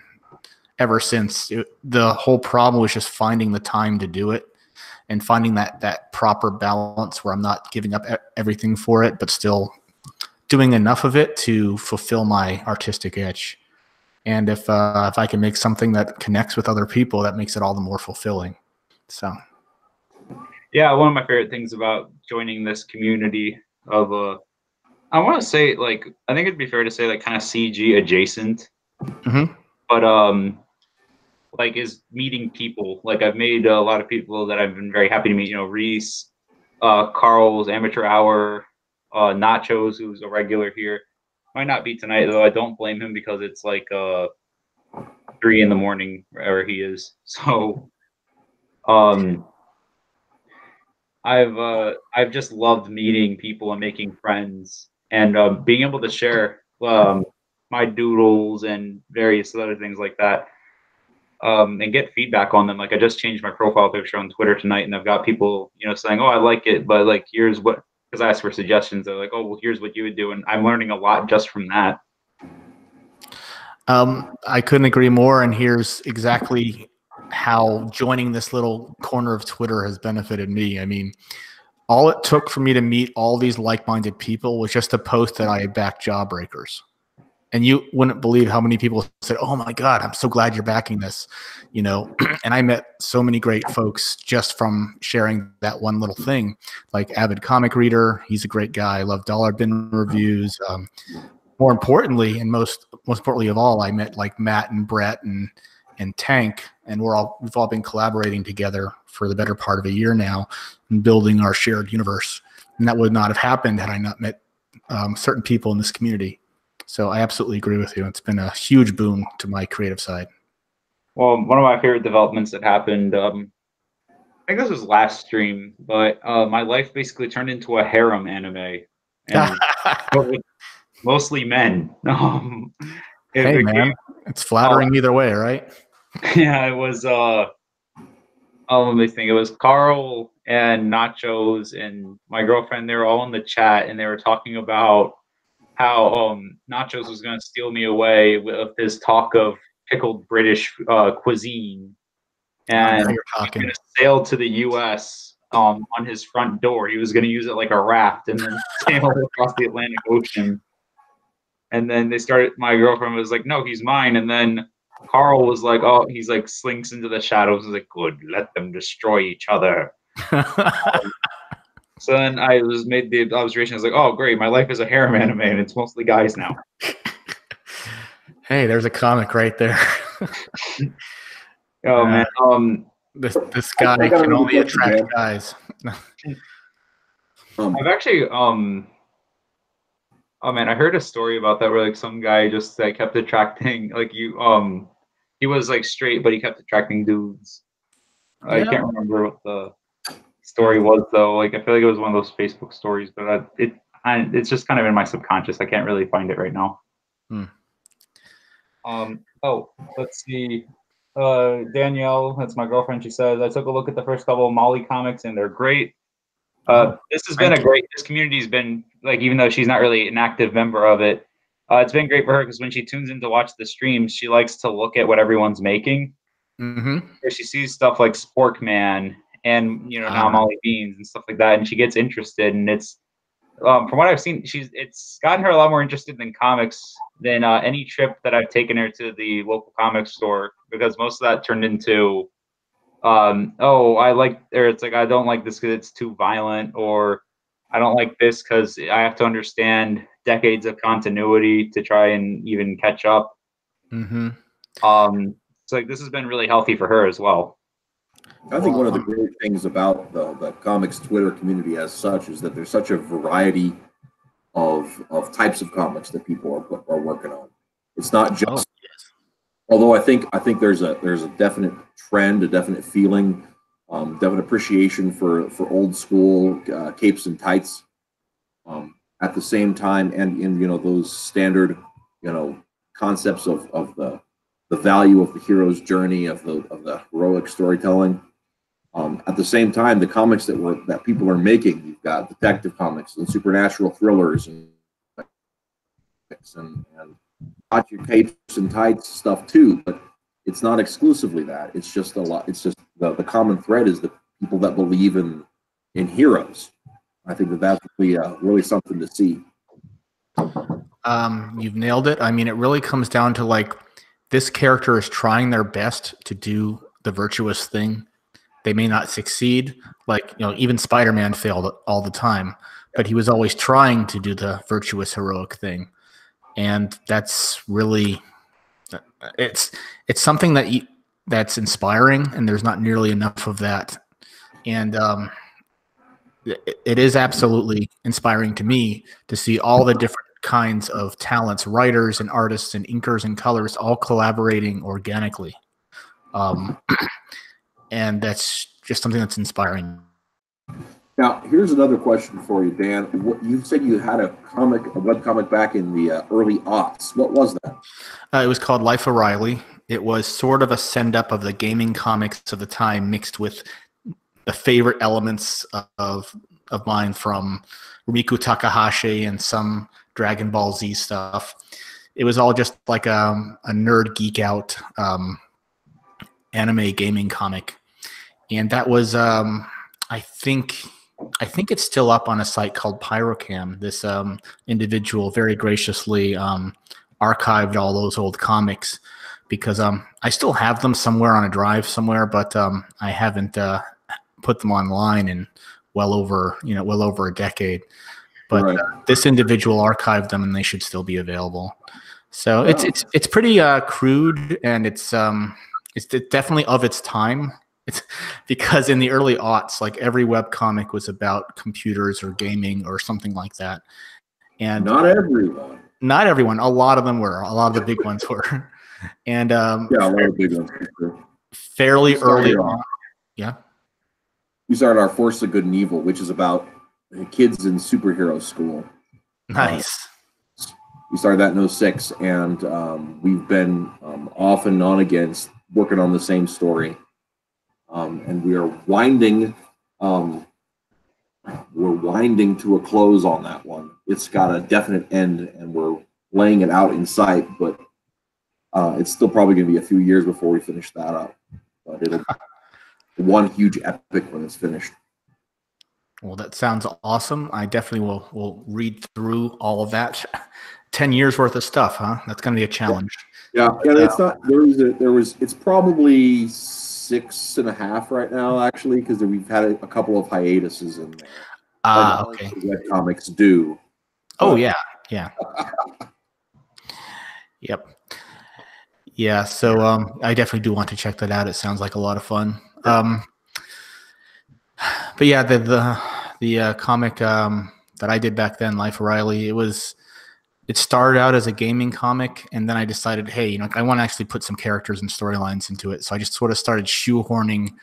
ever since. The whole problem was just finding the time to do it and finding that proper balance where I'm not giving up everything for it, but still doing enough of it to fulfill my artistic itch. And if I can make something that connects with other people, that makes it all the more fulfilling. So, yeah, one of my favorite things about joining this community of I want to say, like, I think it'd be fair to say, like, kind of CG adjacent, but like, is meeting people. Like, I've made a lot of people that I've been very happy to meet. You know, Reese, Carl's Amateur Hour, Nachos, who's a regular here. Might not be tonight though. I don't blame him because it's like 3 in the morning wherever he is. So, I've just loved meeting people and making friends and being able to share my doodles and various other things like that, and get feedback on them. Like I just changed my profile picture on Twitter tonight, and I've got people, you know, saying, "Oh, I like it," but like, here's what. Because I asked for suggestions, they're like, "Oh, well, here's what you would do," and I'm learning a lot just from that. I couldn't agree more. And here's exactly how joining this little corner of Twitter has benefited me. I mean, all it took for me to meet all these like-minded people was just a post that I had backed Jawbreakers. And you wouldn't believe how many people said, "Oh my God, I'm so glad you're backing this," you know. And I met so many great folks just from sharing that one little thing. Like Avid Comic Reader, he's a great guy. I love Dollar Bin Reviews. More importantly, and most importantly of all, I met like Matt and Brett and Tank, and we've all been collaborating together for the better part of a year now and building our shared universe. And that would not have happened had I not met certain people in this community. So I absolutely agree with you. It's been a huge boon to my creative side. Well, one of my favorite developments that happened, I think this was last stream, but my life basically turned into a harem anime, and mostly men. Hey, man, it's flattering either way, right? Yeah, it was. Let me think. It was Carl and Nachos and my girlfriend. They were all in the chat, and they were talking about how Nachos was going to steal me away with his talk of pickled British cuisine, and he was going to sail to the U.S. On his front door. He was going to use it like a raft and then sail across the Atlantic Ocean. And then they started. My girlfriend was like, "No, he's mine." And then Carl was like, "Oh, he's like slinks into the shadows." He's like, "Good, let them destroy each other." So then I made the observation. I was like, "Oh, great! My life is a harem anime, and it's mostly guys now." Hey, there's a comic right there. Oh man, this guy can only attract guys. I've actually, oh man, I heard a story about that where like some guy just like kept attracting like he was like straight, but he kept attracting dudes. I can't remember what the story was though. Like I feel like it was one of those Facebook stories, but it's just kind of in my subconscious. I can't really find it right now. Oh, let's see. Danielle, that's my girlfriend. She says I took a look at the first couple of Molly comics and they're great. This has been this community's been like, even though she's not really an active member of it, it's been great for her because when she tunes in to watch the streams, she likes to look at what everyone's making. Where she sees stuff like Sporkman and now Molly Beans and stuff like that, and she gets interested. And it's from what I've seen, it's gotten her a lot more interested in comics than any trip that I've taken her to the local comic store, because most of that turned into it's like I don't like this because it's too violent, or I don't like this because I have to understand decades of continuity to try and even catch up. It's like this has been really healthy for her as well. I think one of the great things about the comics Twitter community as such is that there's such a variety of types of comics that people are working on. It's not just, although I think there's a definite trend, a definite feeling, definite appreciation for old school capes and tights. At the same time, and in those standard concepts of the value of the hero's journey, of the heroic storytelling. At the same time, the comics that people are making, you've got detective comics and supernatural thrillers and got your capes and tights stuff too, but it's not exclusively that. It's just a lot. It's just the common thread is the people that believe in heroes. I think that's really something to see. You've nailed it. I mean, it really comes down to like this character is trying their best to do the virtuous thing. They may not succeed. Like, even Spider-Man failed all the time, but he was always trying to do the virtuous, heroic thing. And that's really, it's something that's inspiring, and there's not nearly enough of that. And it is absolutely inspiring to me to see all the different kinds of talents, writers and artists and inkers and colors all collaborating organically. And that's just something that's inspiring. Now, here's another question for you, Dan. You said you had a webcomic back in the early aughts. What was that? It was called Life of Riley. It was sort of a send-up of the gaming comics of the time mixed with the favorite elements of mine from Riku Takahashi and some Dragon Ball Z stuff. It was all just like a nerd geek out anime gaming comic. And that was, I think it's still up on a site called Pyrocam. This individual very graciously archived all those old comics because I still have them somewhere on a drive somewhere, but I haven't put them online in well over a decade. But right. This individual archived them, and they should still be available. So it's pretty crude, and it's definitely of its time. It's because in the early aughts, like every webcomic was about computers or gaming or something like that. And not everyone. A lot of them were. A lot of the big ones were. And a lot of big ones. Fairly early on. Yeah. We started our Force of Good and Evil, which is about kids in superhero school. Nice. We started that in 2006, and we've been off and on again working on the same story. And we are winding to a close on that one. It's got a definite end, and we're laying it out in sight, but it's still probably going to be a few years before we finish that up. But it'll be one huge epic when it's finished. Well, that sounds awesome. I definitely will read through all of that. 10 years worth of stuff, huh? That's going to be a challenge. Yeah. It's not. It's probably 6.5 right now, actually, because we've had a couple of hiatuses in there. Okay. Comics do. Oh yeah. Yep. Yeah. So I definitely do want to check that out. It sounds like a lot of fun. But yeah, the comic that I did back then, Life of Riley, it started out as a gaming comic, and then I decided, hey, I want to actually put some characters and storylines into it. So I just sort of started shoehorning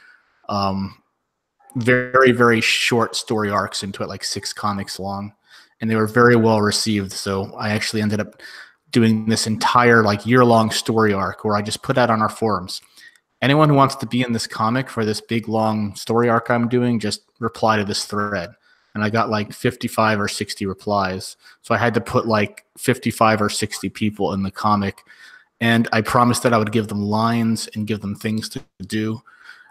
very, very short story arcs into it, like 6 comics long, and they were very well received. So I actually ended up doing this entire year-long story arc where I just put out on our forums, anyone who wants to be in this comic for this big, long story arc I'm doing, just reply to this thread. And I got 55 or 60 replies. So I had to put 55 or 60 people in the comic. And I promised that I would give them lines and give them things to do.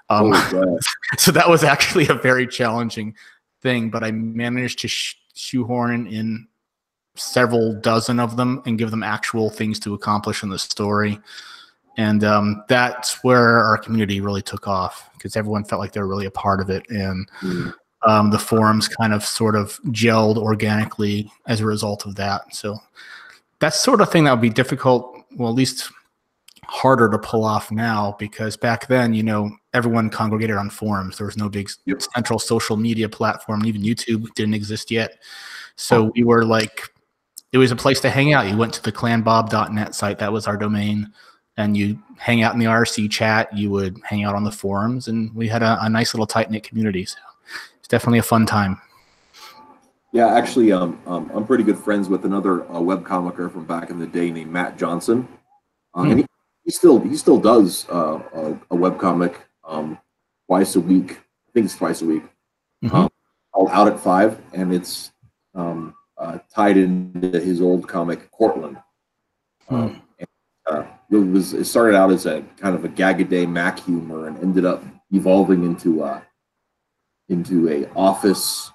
So that was actually a very challenging thing, but I managed to shoehorn in several dozen of them and give them actual things to accomplish in the story. And that's where our community really took off, because everyone felt like they were really a part of it. And the forums kind of sort of gelled organically as a result of that. So that's sort of thing that would be difficult. Well, at least harder to pull off now, because back then, you know, everyone congregated on forums. There was no big central social media platform. Even YouTube didn't exist yet. So we were like, it was a place to hang out. You went to the clanbob.net site. That was our domain. And you hang out in the RC chat. You would hang out on the forums. And we had a nice little tight-knit community. So it's definitely a fun time. Yeah, actually, I'm pretty good friends with another webcomicer from back in the day named Matt Johnson. And he still does a webcomic twice a week. I think it's twice a week. Called Out at 5, and it's tied into his old comic Cortland. It started out as a kind of a gag-a-day Mac humor, and ended up evolving into a office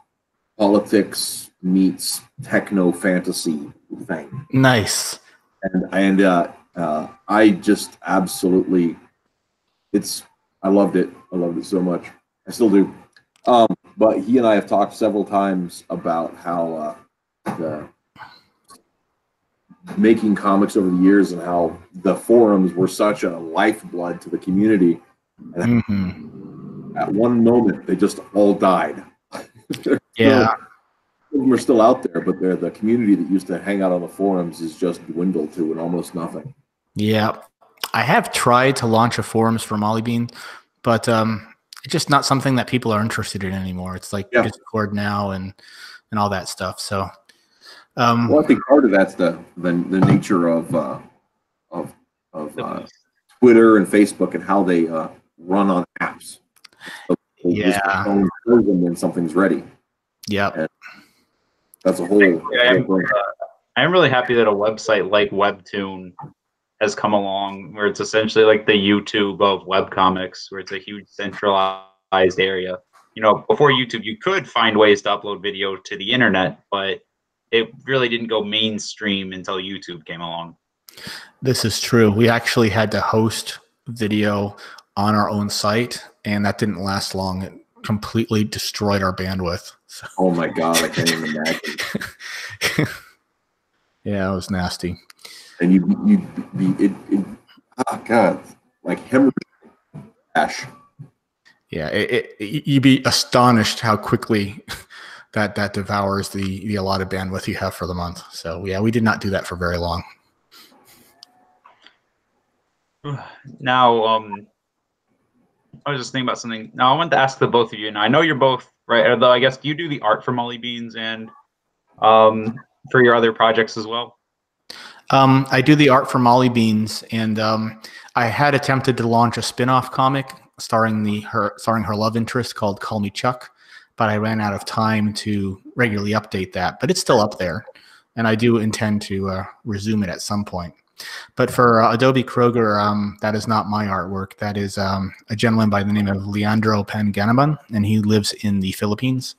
politics meets techno fantasy thing. Nice. And I just absolutely, I loved it. I loved it so much. I still do. But he and I have talked several times about how making comics over the years, and how the forums were such a lifeblood to the community. And at one moment, they just all died. Yeah. We're still out there, but the community that used to hang out on the forums is just dwindled to an almost nothing. Yeah. I have tried to launch a forums for Molly Bean, but it's just not something that people are interested in anymore. It's like Discord now and all that stuff. So, well, I think part of that's the nature of Twitter and Facebook and how they run on apps. So when something's ready. Yeah. That's a whole. I'm really happy that a website like Webtoon has come along, where it's essentially like the YouTube of webcomics, where it's a huge centralized area. You know, before YouTube, you could find ways to upload video to the internet, but it really didn't go mainstream until YouTube came along. This is true. We actually had to host video on our own site, and that didn't last long. It completely destroyed our bandwidth. So. Oh my God, I can't even imagine. Yeah, it was nasty. And God, like hemorrhage ash. Yeah, you'd be astonished how quickly that devours the allotted bandwidth you have for the month. So yeah, we did not do that for very long. Now, I was just thinking about something. Now, I wanted to ask the both of you. Now, I know you're both right. Although I guess you do the art for Molly Beans and for your other projects as well. I do the art for Molly Beans, and I had attempted to launch a spin-off comic starring her love interest called Call Me Chuck, but I ran out of time to regularly update that. But it's still up there, and I do intend to resume it at some point. But for Adobe Kroger, that is not my artwork. That is a gentleman by the name of Leandro Panganaban, and he lives in the Philippines.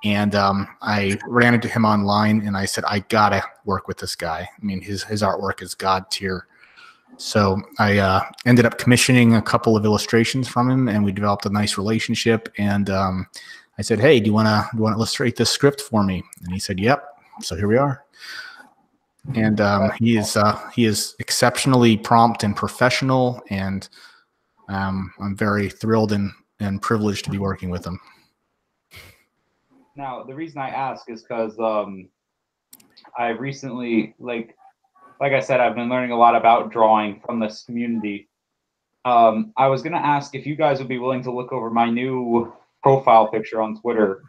And I ran into him online, and I said, I gotta work with this guy. I mean, his artwork is God tier. So I ended up commissioning a couple of illustrations from him, and we developed a nice relationship. And I said, hey, do you want to illustrate this script for me? And he said, yep. So here we are. And he is exceptionally prompt and professional, and I'm very thrilled and privileged to be working with him. Now, the reason I ask is because I recently, like I said, I've been learning a lot about drawing from this community. I was going to ask if you guys would be willing to look over my new profile picture on Twitter.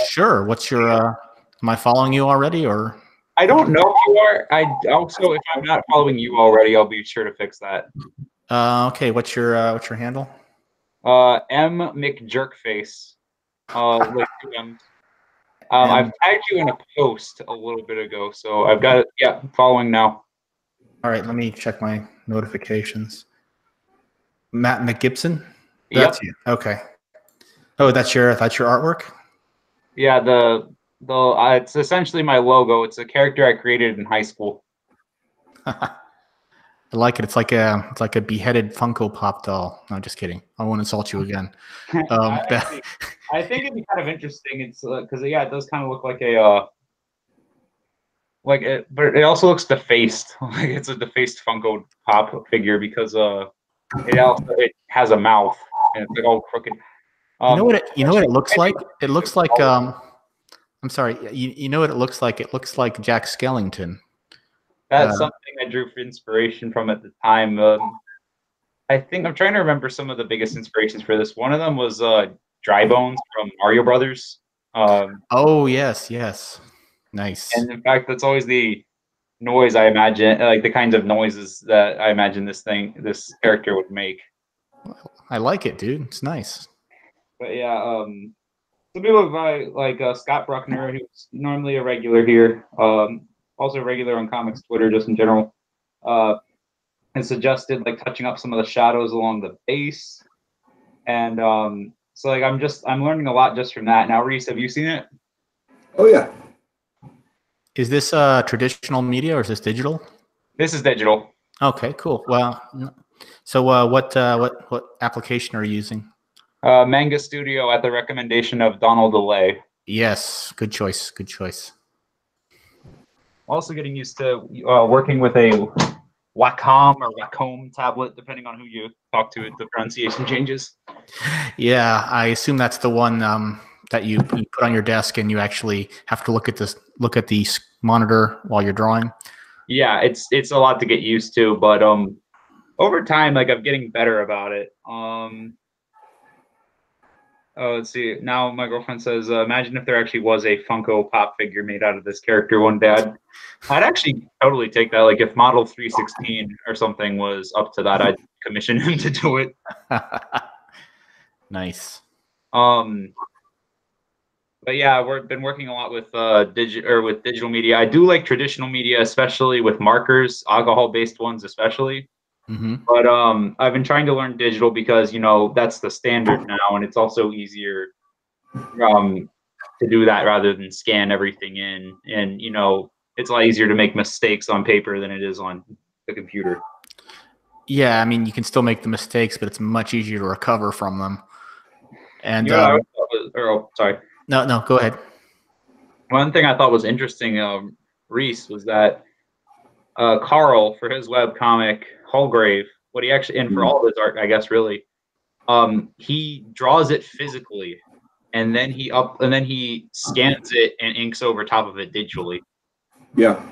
Sure. What's your? Am I following you already, or? I don't know if you are. I also, if I'm not following you already, I'll be sure to fix that. Okay. What's your handle? M McJerkface. Like I've tagged you in a post a little bit ago, so I've got it. Yeah, following now. All right, let me check my notifications. Matt McGibson. Yep. You. Okay. Oh, that's your artwork. Yeah, it's essentially my logo. It's a character I created in high school. I like it. It's like a beheaded Funko Pop doll. No, just kidding. I won't insult you again. I think it'd be kind of interesting. It's because it does kind of look like a like it, but it also looks defaced. Like it's a defaced Funko Pop figure because it has a mouth and it's like all crooked. You know what it looks like? It looks like I'm sorry. You know what it looks like? It looks like Jack Skellington. That's something I drew for inspiration from at the time. I think I'm trying to remember some of the biggest inspirations for this. One of them was Dry Bones from Mario Brothers. Oh yes, yes, nice. And in fact, that's always the noise I imagine, like the kinds of noises that I imagine this character would make. I like it, dude. It's nice. But yeah, some people like Scott Bruckner, who's normally a regular here, also a regular on comics Twitter, just in general, has suggested like touching up some of the shadows along the base, and so like I'm learning a lot just from that. Now, Reese, have you seen it? Oh yeah. Is this traditional media or is this digital? This is digital. Okay, cool. Well, so what application are you using? Manga Studio at the recommendation of Donald DeLay. Yes, good choice. Good choice. Also getting used to working with a Wacom or Wacom tablet, depending on who you talk to. The pronunciation changes. Yeah, I assume that's the one that you put on your desk and you actually have to look at the monitor while you're drawing. Yeah, it's a lot to get used to, but over time, like I'm getting better about it. Oh, let's see. Now my girlfriend says, imagine if there actually was a Funko Pop figure made out of this character one day. I'd actually totally take that. Like if Model 316 or something was up to that, I'd commission him to do it. Nice. But yeah, we've been working a lot with digital media. I do like traditional media, especially with markers, alcohol-based ones, especially. Mm-hmm. But I've been trying to learn digital because that's the standard now, and it's also easier to do that rather than scan everything in. And it's a lot easier to make mistakes on paper than it is on the computer. Yeah, I mean you can still make the mistakes, but it's much easier to recover from them. And sorry. No, go ahead. One thing I thought was interesting, Reese, was that Carl, for his web comic Hallgrave, what he actually, and for all of his art, I guess, really, he draws it physically, and then he scans it and inks over top of it digitally. Yeah,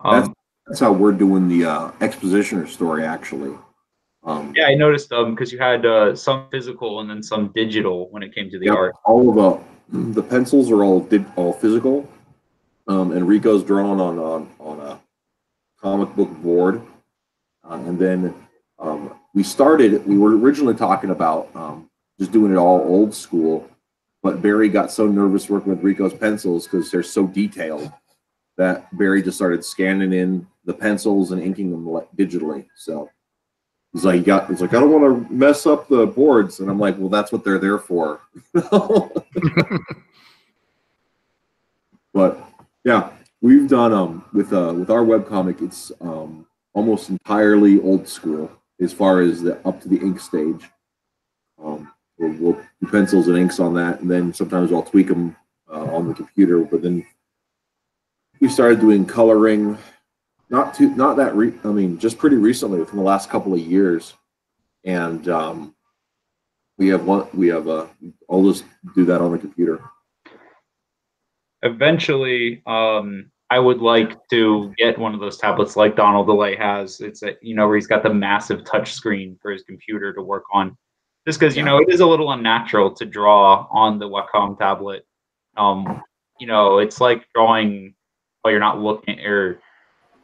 that's how we're doing the expositioner story, actually. Yeah, I noticed because you had some physical and then some digital when it came to the art. All of the pencils are all physical, and Rico's drawn on a comic book board, and then we were originally talking about just doing it all old school, but Barry got so nervous working with Rico's pencils because they're so detailed that Barry just started scanning in the pencils and inking them digitally. So he's like, I don't want to mess up the boards, and I'm like, well, that's what they're there for. But yeah, we've done with our webcomic, it's almost entirely old school as far as up to the ink stage. We'll do pencils and inks on that, and then sometimes I'll tweak them on the computer. But then we started doing coloring. Just pretty recently, within the last couple of years, and I'll just do that on the computer. Eventually, I would like to get one of those tablets like Donald DeLay has. It's where he's got the massive touch screen for his computer to work on. Just because it is a little unnatural to draw on the Wacom tablet. It's like drawing while you're not looking, or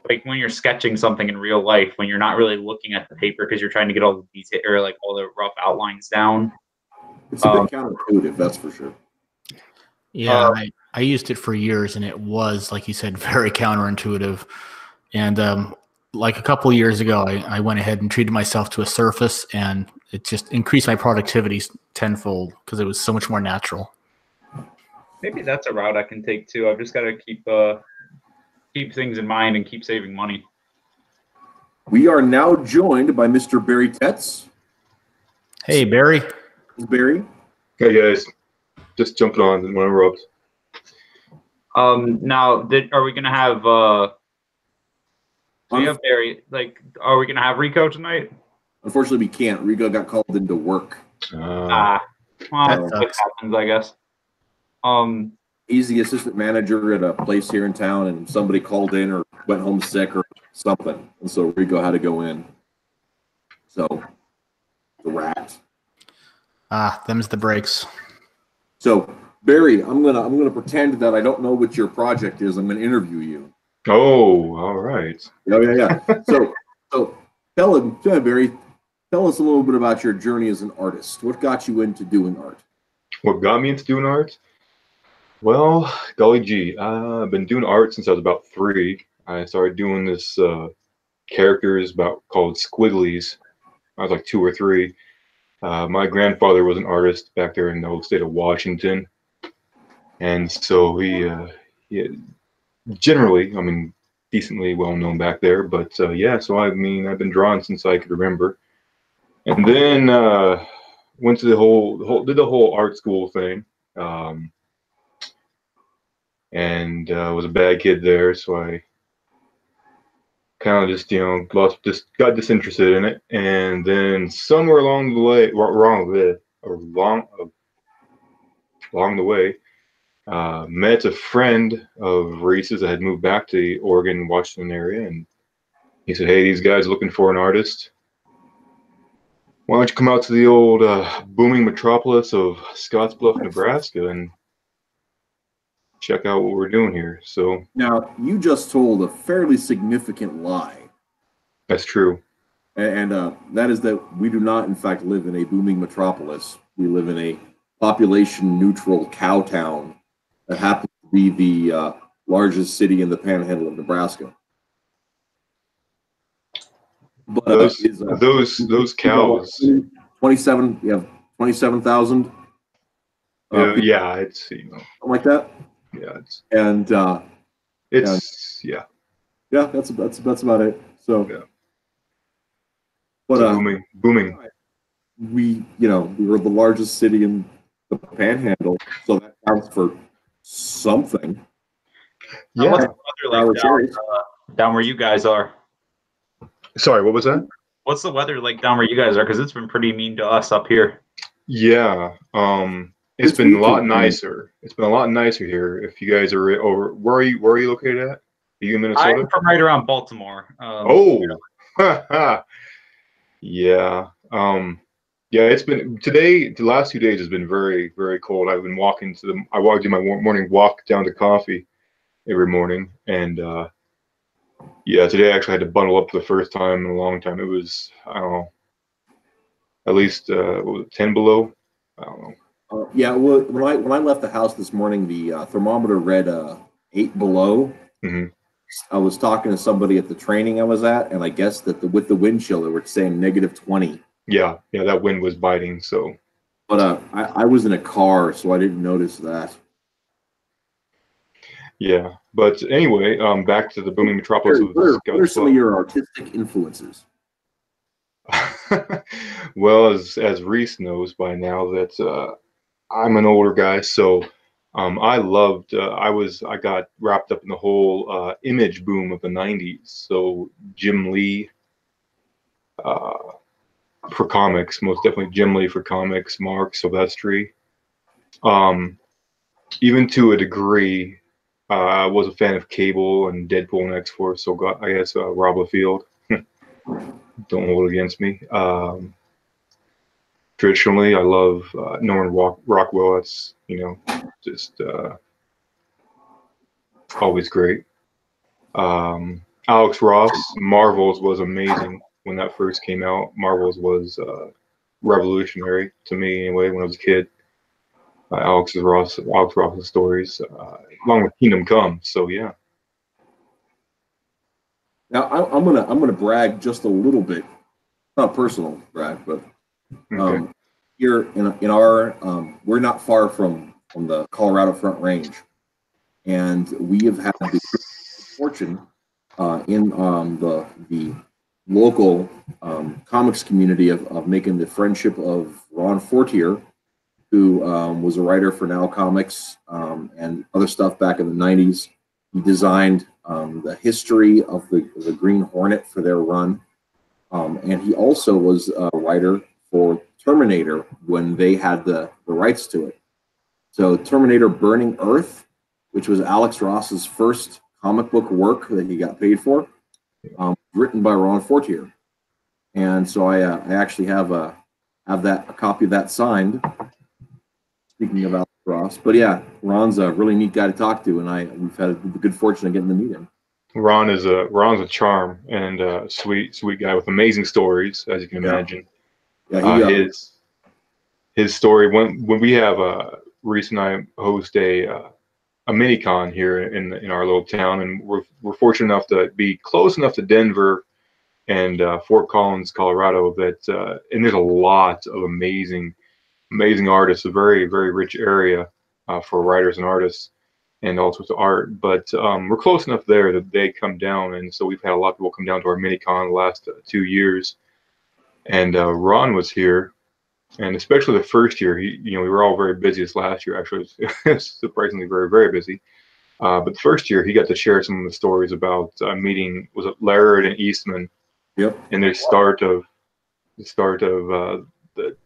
like when you're sketching something in real life when you're not really looking at the paper because you're trying to get all the detail or like all the rough outlines down. It's a bit counterintuitive, that's for sure. Yeah, I used it for years, and it was, like you said, very counterintuitive. And like a couple of years ago, I went ahead and treated myself to a Surface, and it just increased my productivity tenfold because it was so much more natural. Maybe that's a route I can take too. I've just got to keep things in mind and keep saving money. We are now joined by Mr. Barry Tetz. Hey, Barry. Barry. Hey, guys. Just jumping on when I interrupt. Now, are we gonna have? Do we have Barry? Like, are we gonna have Rico tonight? Unfortunately, we can't. Rico got called into work. Well, that happens, I guess. He's the assistant manager at a place here in town, and somebody called in or went home sick or something, and so Rico had to go in. So, the rat. Them's the breaks. So, Barry, I'm gonna pretend that I don't know what your project is. I'm gonna interview you. Oh, all right. Yeah. So Barry, tell us a little bit about your journey as an artist. What got you into doing art? What got me into doing art? Well, golly gee, I've been doing art since I was about 3. I started doing this characters called squigglies. I was like 2 or 3. My grandfather was an artist back there in the old state of Washington, and so he generally, I mean, decently well known back there. But yeah, so I mean, I've been drawing since I could remember, and then went to did the whole art school thing. And was a bad kid there, so I kind of just got disinterested in it, and then somewhere along the way, met a friend of Reese's that had moved back to the Oregon, Washington area, and he said, "Hey, these guys are looking for an artist. Why don't you come out to the old booming metropolis of Scottsbluff, Nebraska, and check out what we're doing here." So now you just told a fairly significant lie. That's true. And that is that we do not, in fact, live in a booming metropolis. We live in a population-neutral cow town that happens to be the largest city in the panhandle of Nebraska. But those cows. 27. You have 27,000. Yeah, it's something like that. Yeah, that's about it. So yeah. But booming. We were the largest city in the Panhandle, so that counts for something. Yeah. What's the weather like down where you guys are? Sorry, what was that? What's the weather like down where you guys are? Because it's been pretty mean to us up here. Yeah, it's been a lot nicer. It's been a lot nicer here. If you guys are over, where are you located at? Are you in Minnesota? I'm from right around Baltimore. Yeah. Yeah, it's been the last 2 days has been very, very cold. I've been I walk do my morning walk down to coffee every morning, and yeah, today I actually had to bundle up for the first time in a long time. It was, I don't know, at least what was it, 10 below? I don't know. Yeah, well, when I left the house this morning, the thermometer read 8 below. Mm-hmm. I was talking to somebody at the training I was at, and I guess that with the wind chill, they were saying -20. Yeah, that wind was biting. So, but I was in a car, so I didn't notice that. Yeah, but anyway, back to the booming metropolis. What are some of your artistic influences? Well, as Reese knows by now, that I'm an older guy, so I loved. I got wrapped up in the whole image boom of the '90s. So Jim Lee for comics, most definitely Jim Lee for comics, Mark Silvestri. Even to a degree, I was a fan of Cable and Deadpool and X-Force. So I guess Rob Liefeld. Don't hold it against me. Traditionally, I love Norman Rockwell. That's just always great. Alex Ross, Marvels was amazing when that first came out. Marvels was revolutionary to me anyway when I was a kid. Alex Ross's stories, along with Kingdom Come. So yeah. Now I'm gonna brag just a little bit, not personal brag, but Okay. here in our we're not far from the Colorado Front Range, and we have had the fortune in the local comics community of making the friendship of Ron Fortier who was a writer for Now Comics and other stuff back in the 90s. He designed the history of the Green Hornet for their run. And he also was a writer for Terminator when they had the rights to it. So Terminator Burning Earth, which was Alex Ross's first comic book work that he got paid for, written by Ron Fortier. And so I actually have a copy of that signed. Speaking of Alex Ross, but yeah, Ron's a really neat guy to talk to, and we've had the good fortune of getting to meet him. Ron's a charm and a sweet guy with amazing stories, as you can imagine. Yeah, his story when we have Reese and I host a mini con here in our little town, and we're fortunate enough to be close enough to Denver and Fort Collins, Colorado, that and there's a lot of amazing artists, a very rich area for writers and artists and all sorts of art. But we're close enough there that they come down, and so we've had a lot of people come down to our mini con the last 2 years. And Ron was here, and especially the first year, we were all very busy this last year. Actually, it was surprisingly very busy. But the first year, he got to share some of the stories about meeting, was it Laird and Eastman? Yep. And the start of the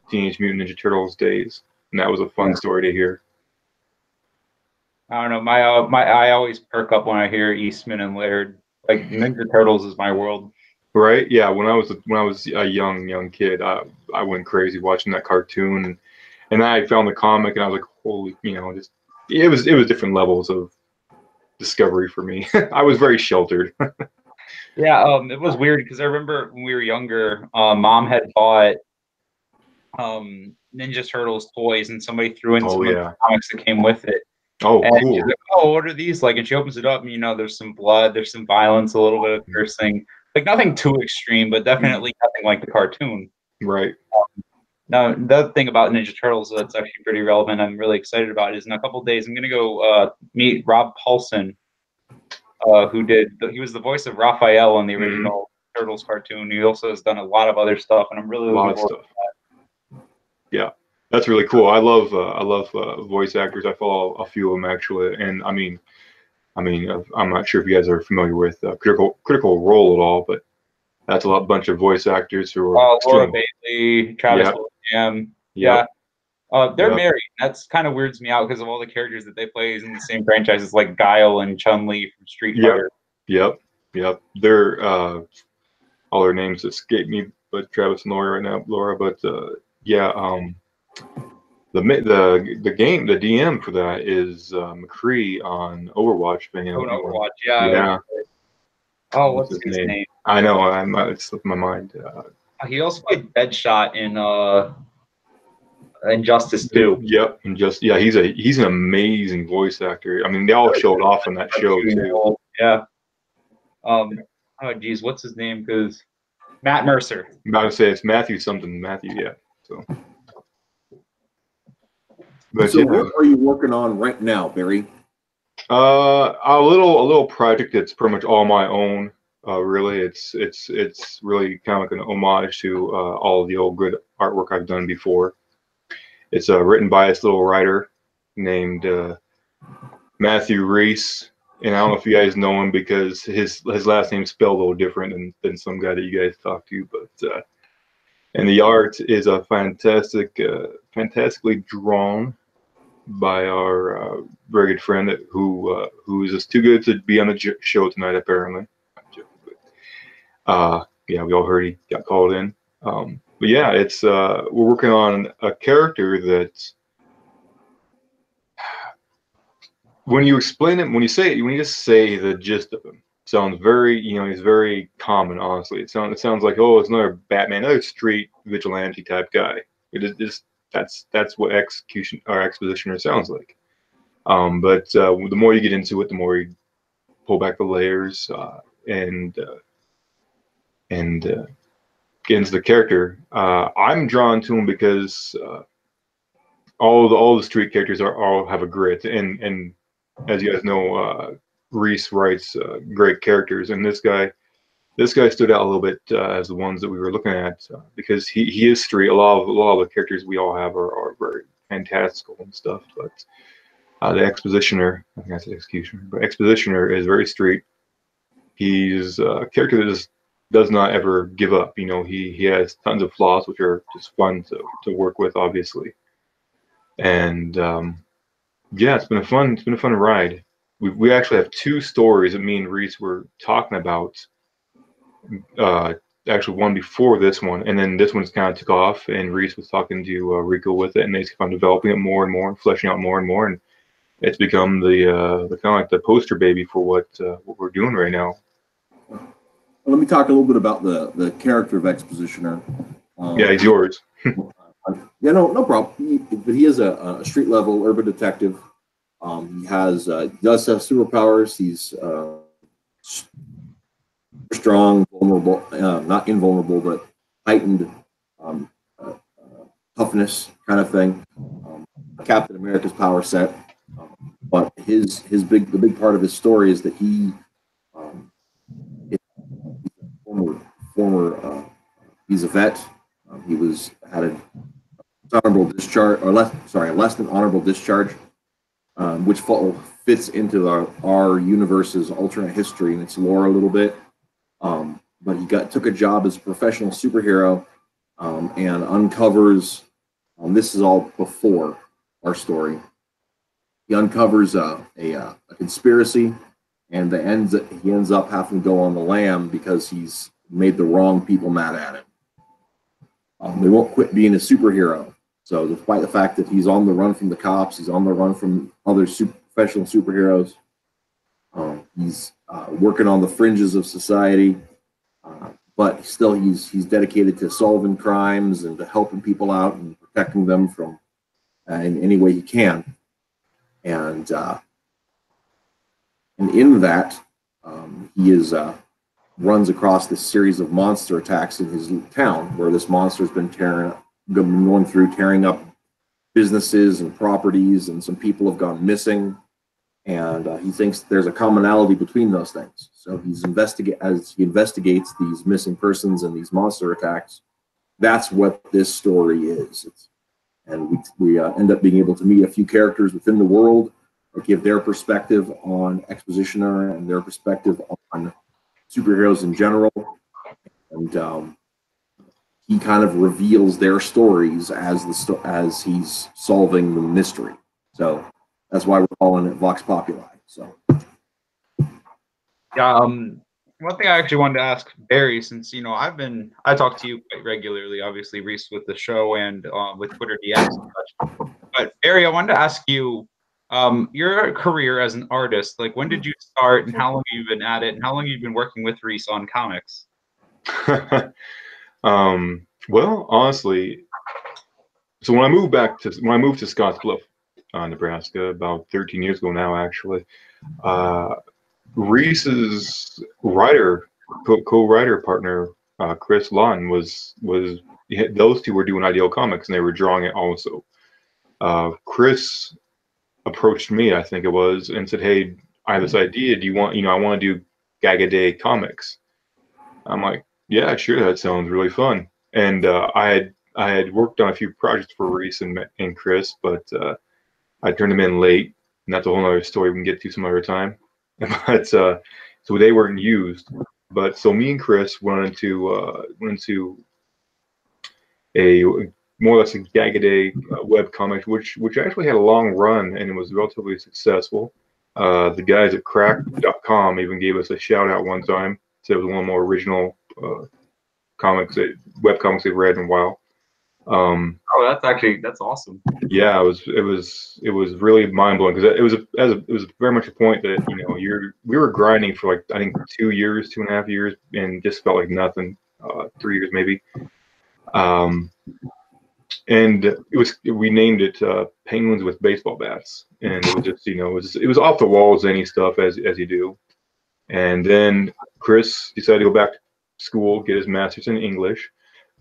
Teenage Mutant Ninja Turtles days, and that was a fun story to hear. I don't know. I always perk up when I hear Eastman and Laird. Like Ninja Turtles is my world. Right? Yeah. When I was a young kid, I went crazy watching that cartoon, and then I found the comic, and I was like, holy, just it was different levels of discovery for me. I was very sheltered. Yeah. It was weird because I remember when we were younger, Mom had bought Ninja Turtles toys, and somebody threw in some of the comics that came with it. Oh, and cool. She's like, oh, what are these like? And she opens it up, and there's some blood, there's some violence, a little bit of cursing. Like nothing too extreme, but definitely nothing like the cartoon. Right. Now, the other thing about Ninja Turtles that's actually pretty relevant, I'm really excited about, is in a couple of days I'm going to go meet Rob Paulson, he was the voice of Raphael on the original Turtles cartoon. He also has done a lot of other stuff, and I'm really looking forward to that. Yeah, that's really cool. I love voice actors. I follow a few of them actually, and I mean, I'm not sure if you guys are familiar with Critical Role at all, but that's a bunch of voice actors who are Laura Bailey, Travis William. Yeah. They're married. That's kind of weirds me out because of all the characters that they play in the same franchises, like Guile and Chun-Li from Street Fighter. Yep. They're all their names escape me, but Travis and Laura. But the DM for that is McCree on Overwatch. Overwatch, yeah. Oh, what's his name? I know, it slipped my mind. He also played Deadshot in Injustice 2. Yep, he's an amazing voice actor. I mean, they all showed off on that show too. Yeah. Oh geez, what's his name? Because Matt Mercer. I'm about to say it's Matthew something. Matthew, yeah. So. But what are you working on right now, Barry? A little project that's pretty much all my own. Really, it's really kind of like an homage to all of the old good artwork I've done before. It's written by this little writer named Matthew Reese, and I don't know if you guys know him because his last name's spelled a little different than some guy that you guys talk to, but and the art is a fantastically drawn by our very good friend who is just too good to be on the show tonight, apparently. Yeah, we all heard he got called in. But yeah, it's we're working on a character that when you explain it, when you just say the gist of him, sounds very, he's very common. Honestly, it sounds like, oh, it's another Batman, another street vigilante type guy. That's what expositioner sounds like. But the more you get into it, the more you pull back the layers and get into the character. I'm drawn to him because all the street characters all have a grit, and as you guys know, Reese writes great characters, and this guy stood out a little bit as the ones that we were looking at because he is street. A lot of the characters we all have are very fantastical and stuff. But the Expositioner, I think I said Executioner, but Expositioner is very straight. He's a character that just does not ever give up. You know, he has tons of flaws, which are just fun to work with, obviously. And yeah, it's been a fun ride. We actually have two stories that me and Reese were talking about. Actually, one before this one, and then this one's kind of took off, and Reese was talking to Rico with it, and they just kept on developing it more and more, and fleshing out more and more, and it's become the kind of like the poster baby for what we're doing right now. Well, let me talk a little bit about the character of Expositioner. Yeah, he's yours. Yeah, no problem. But he is a street level urban detective. He does have superpowers. He's strong, vulnerable, not invulnerable, but heightened toughness kind of thing. Captain America's power set. But the big part of his story is that he is he's a vet. He had an honorable discharge, or less than honorable discharge, which fits into our universe's alternate history and its lore a little bit. But he took a job as a professional superhero and uncovers. This is all before our story. He uncovers a conspiracy, and he ends up having to go on the lam because he's made the wrong people mad at him. They won't quit being a superhero. So despite the fact that he's on the run from the cops, he's on the run from other professional superheroes, he's working on the fringes of society, but still he's dedicated to solving crimes and to helping people out and protecting them from in any way he can. And in that, he runs across this series of monster attacks in his town, where this monster has been going through tearing up businesses and properties, and some people have gone missing. And he thinks there's a commonality between those things. So as he investigates these missing persons and these monster attacks, that's what this story is. And we end up being able to meet a few characters within the world that give their perspective on Expositioner and their perspective on superheroes in general. And he kind of reveals their stories as he's solving the mystery. So that's why we're calling it Vox Populi. So yeah, one thing I actually wanted to ask Barry, since I talk to you quite regularly, obviously Reese with the show and with Twitter DMs and such. But Barry, I wanted to ask you, your career as an artist, like when did you start, and how long have you been at it, and how long have you been working with Reese on comics? Well, honestly, so when I moved to Scottsbluff, Nebraska, about 13 years ago now, actually, Reese's co-writer partner, Chris Lawton, those two were doing Ideal Comics, and they were drawing it also. Chris approached me, I think it was, and said, "Hey, I have this idea. Do you want, I want to do Gag-A-Day comics." I'm like, "Yeah, sure, that sounds really fun." And I had worked on a few projects for Reese and Chris, but I turned them in late, and that's a whole other story we can get to some other time. But so they weren't used. But so me and Chris went into a more or less a Gag-A-Day web comic, which actually had a long run and it was relatively successful. The guys at crack.com even gave us a shout out one time. Said it was one of the more original web comics they've read in a while. That's awesome. Yeah, it was really mind blowing, because it was very much a point that we were grinding for like I think 2.5 years, and just felt like nothing. 3 years maybe. And we named it Penguins with Baseball Bats, and it was just it was off the wall zany stuff as you do. And then Chris decided to go back to school, get his master's in English.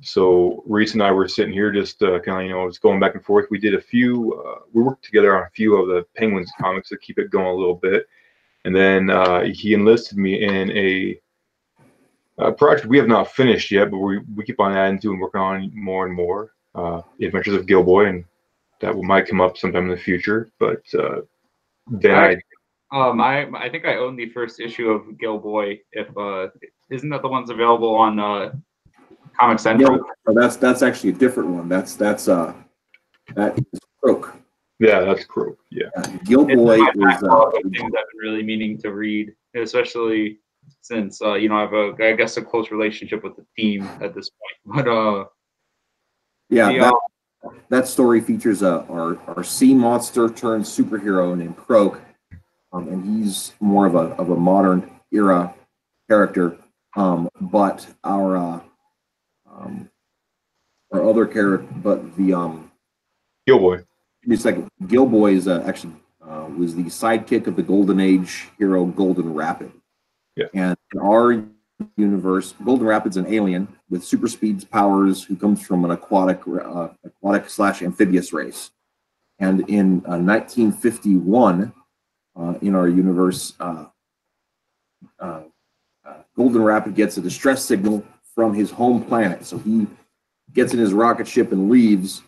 So Reese and I were sitting here just kind of just going back and forth. We did we worked together on a few of the Penguins comics to keep it going a little bit, and then he enlisted me in a project we have not finished yet, but we keep on adding to and working on more and more. The Adventures of Gilboy, and that might come up sometime in the future. But then I think I own the first issue of Gilboy. If isn't that the ones available on Comic Central? No, that's actually a different one. That is Croak. Yeah, that's Croak. Yeah. Gilboy is things I've been really meaning to read, especially since I have I guess a close relationship with the team at this point. But that story features our sea monster turned superhero named Croak, and he's more of a modern era character. But our other character, but the Gilboy. Give me a second. Gilboy is actually was the sidekick of the Golden Age hero Golden Rapid. Yeah. And in our universe, Golden Rapid's an alien with super speed powers who comes from an aquatic / amphibious race. And in 1951, in our universe, Golden Rapid gets a distress signal from his home planet. So he gets in his rocket ship and leaves,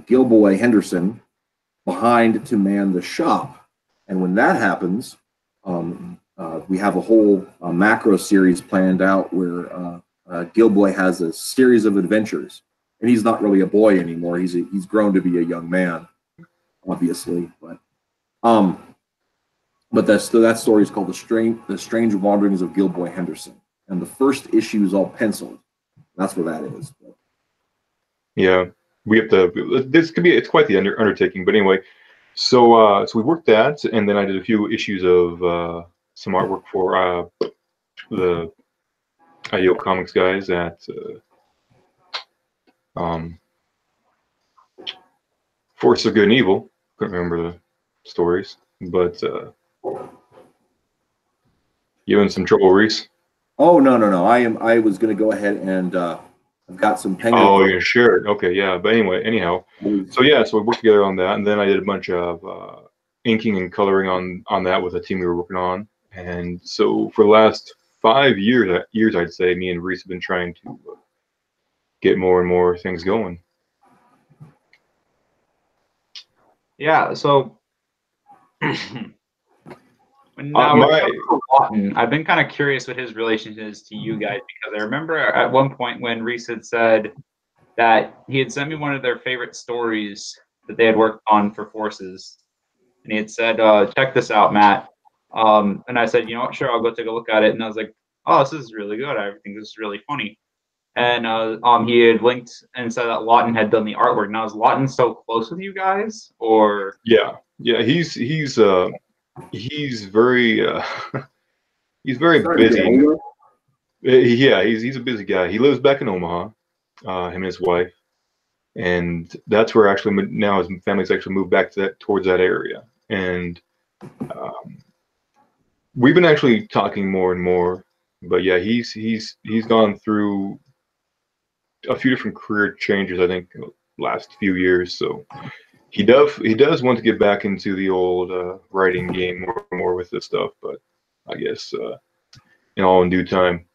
Gilboy Henderson behind to man the shop. And when that happens, we have a whole macro series planned out where Gilboy has a series of adventures. And he's not really a boy anymore. He's grown to be a young man, obviously. But that story is called The Strange Wanderings of Gilboy Henderson. And the first issue is all penciled. That's where that is. Yeah. We have to. It's quite the undertaking. But anyway, so we worked that, and then I did a few issues of some artwork for the IDEO Comics guys at Force of Good and Evil. Couldn't remember the stories, but you in some trouble, Reese? Oh no! I was going to go ahead and. I've got some penguin. Oh, you're gonna share it? Okay, yeah. But anyhow, so we worked together on that, and then I did a bunch of inking and coloring on that with a team we were working on. And so for the last 5 years, I'd say, me and Reese have been trying to get more and more things going. Yeah. So. I've been kind of curious what his relation is to you guys, because I remember at one point when Reese had said that he had sent me one of their favorite stories that they had worked on for Forces, and he had said, check this out, Matt. And I said, you know what, sure, I'll go take a look at it. And I was like, oh, this is really good. I think this is really funny. And he had linked and said that Lawton had done the artwork. Now, is Lawton so close with you guys, or? Yeah, he's very he's very busy. Yeah, he's a busy guy. He lives back in Omaha, him and his wife, and that's where actually now his family's actually moved back towards that area. And we've been actually talking more and more. But yeah, he's gone through a few different career changes, I think, last few years. So he does want to get back into the old writing game more and more with this stuff, but I guess in due time.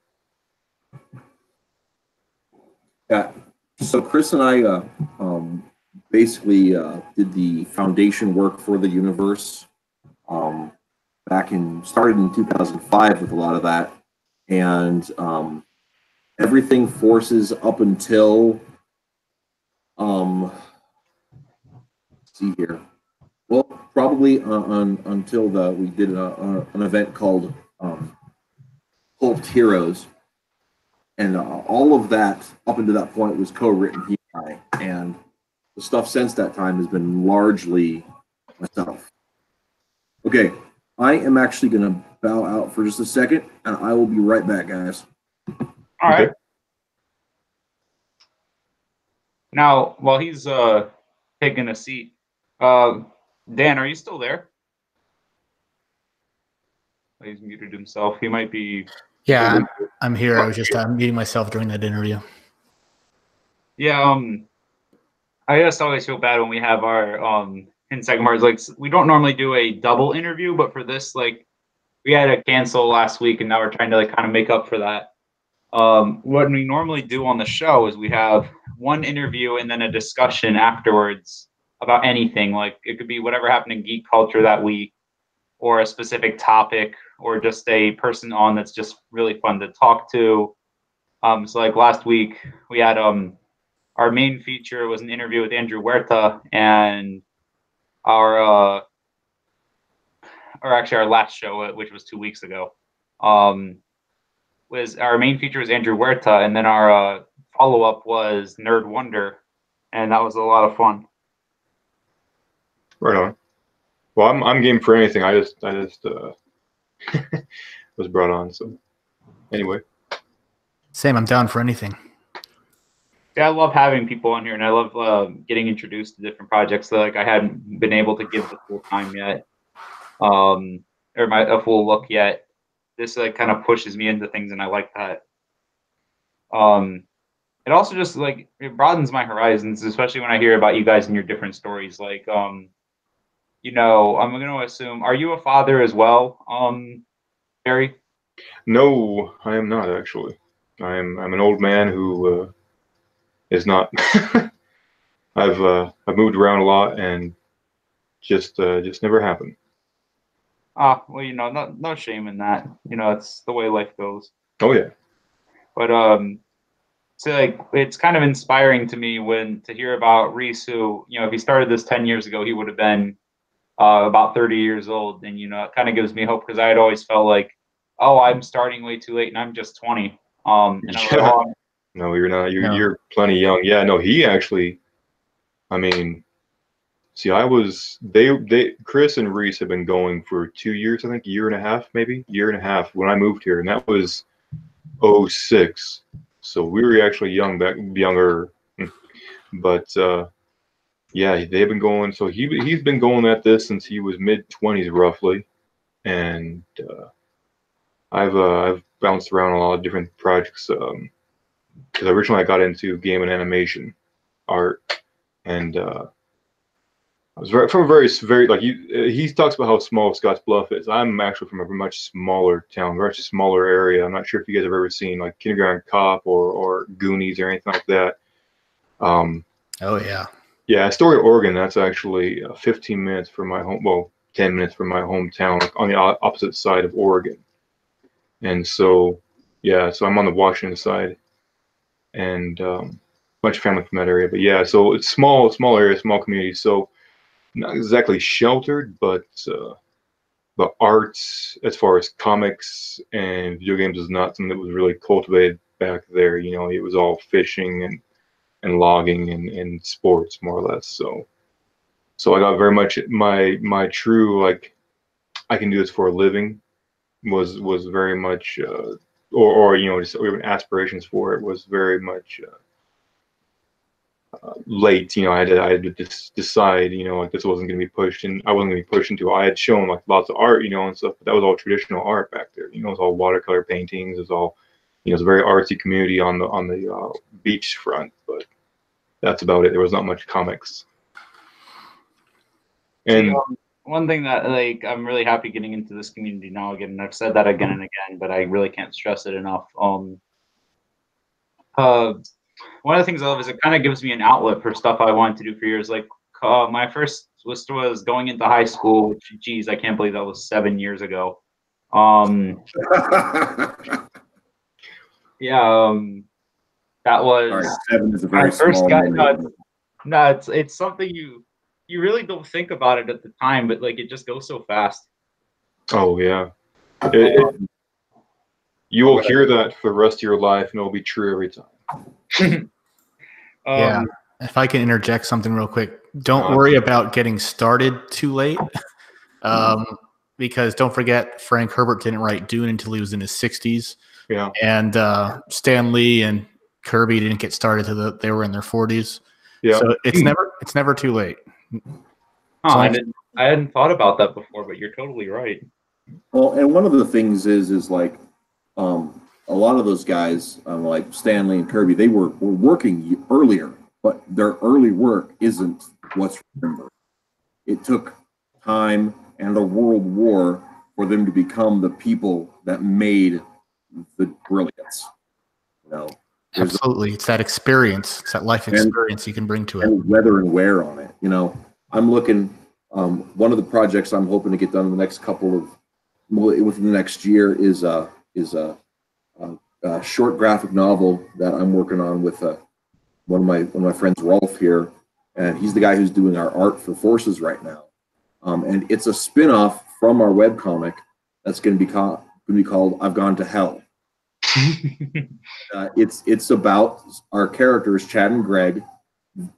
Yeah. So Chris and I basically did the foundation work for the universe started in 2005 with a lot of that, and everything Forces up until see here. Well, probably until we did an event called Hulked Heroes, and all of that up until that point was co-written here, and the stuff since that time has been largely myself. Okay, I am actually going to bow out for just a second, and I will be right back, guys. All right. Now, while he's taking a seat, Dan, are you still there? He's muted himself. He might be. Yeah, I'm here. I was just muting myself during that interview. Yeah, I just always feel bad when we have our in-second parts. Like, we don't normally do a double interview, but for this, like, we had to cancel last week, and now we're trying to kind of make up for that. What we normally do on the show is we have one interview and then a discussion afterwards about anything. Like it could be whatever happened in geek culture that week, or a specific topic, or just a person on that's just really fun to talk to. So like last week we had our main feature was an interview with Andrew Huerta, and our or actually our last show, which was 2 weeks ago, was our main feature was Andrew Huerta, and then our follow-up was Nerd Wonder, and that was a lot of fun. Right on. Well, I'm game for anything. I just was brought on. So anyway, Same. I'm down for anything. Yeah, I love having people on here, and I love getting introduced to different projects that like I hadn't been able to give the full time yet, or a full look yet. This like kind of pushes me into things, and I like that. It also just like it broadens my horizons, especially when I hear about you guys and your different stories. Like, you know, I'm going to assume, are you a father as well, Barry? no, I am not actually. I'm an old man who is not. I've moved around a lot and just never happened. Ah, well, you know, no shame in that. You know, it's the way life goes. Oh yeah. But so like it's kind of inspiring to me to hear about Reese, who, you know, if he started this 10 years ago, he would have been about 30 years old. And, you know, it kind of gives me hope, because I had always felt like, oh, I'm starting way too late and I'm just 20. And I was like, oh, No, you're not. No. You're plenty young. Yeah, no, he actually. I mean, see, Chris and Reese have been going for 2 years, I think, year and a half, maybe year and a half when I moved here, and that was 06. So we were actually younger, but yeah, they've been going. So he's been going at this since he was mid-20s roughly, and I've bounced around a lot of different projects. Because originally I got into game and animation art, and I was from a very like he talks about how small Scotts Bluff is. I'm actually from a much smaller town, much smaller area. I'm not sure if you guys have ever seen like Kindergarten Cop or Goonies or anything like that. Oh yeah. Yeah, Astoria, Oregon. That's actually 15 minutes from my home. Well, 10 minutes from my hometown, like on the opposite side of Oregon. And so, yeah, so I'm on the Washington side, and bunch of family from that area. But yeah, so it's small area, small community. So not exactly sheltered, but the arts, as far as comics and video games, is not something that was really cultivated back there. You know, it was all fishing and logging and sports, more or less. So I got very much my true, like, I can do this for a living was very much or you know, just even aspirations for it was very much late. You know, I had to decide, you know, like this wasn't going to be pushed, and I wasn't going to be pushed into. I had shown like lots of art, you know, and stuff, but that was all traditional art back there. You know, it was all watercolor paintings. It was all, you know, it's a very artsy community on the beach front, but that's about it. There was not much comics. And see, one thing that like I'm really happy getting into this community now again, and I've said that again and again, but I really can't stress it enough. One of the things I love is it kind of gives me an outlet for stuff I wanted to do for years. Like my first list was going into high school, which, geez, I can't believe that was 7 years ago. Yeah, that was All right, 7 is a very my first small guy. number. No, it's something you really don't think about it at the time, but like it just goes so fast. oh yeah, you will hear that for the rest of your life, and it'll be true every time. Yeah. If I can interject something real quick, don't worry about getting started too late. Because don't forget, Frank Herbert didn't write Dune until he was in his 60s. Yeah. And Stan Lee and Kirby didn't get started until they were in their 40s. Yeah. So it's never too late. I hadn't thought about that before, but you're totally right. Well, and one of the things is like a lot of those guys, like Stanley and Kirby, they were working earlier, but their early work isn't what's remembered. It took time and a world war for them to become the people that made the brilliance. You know, Absolutely. It's that experience. It's that life experience you can bring to it. And weather and wear on it. You know, I'm looking, one of the projects I'm hoping to get done in the next within the next year is a short graphic novel that I'm working on with one of my friends, Rolf here, and he's the guy who's doing our art for Forces right now. And it's a spin-off from our webcomic that's going to be called I've Gone to Hell. It's about our characters, Chad and Greg,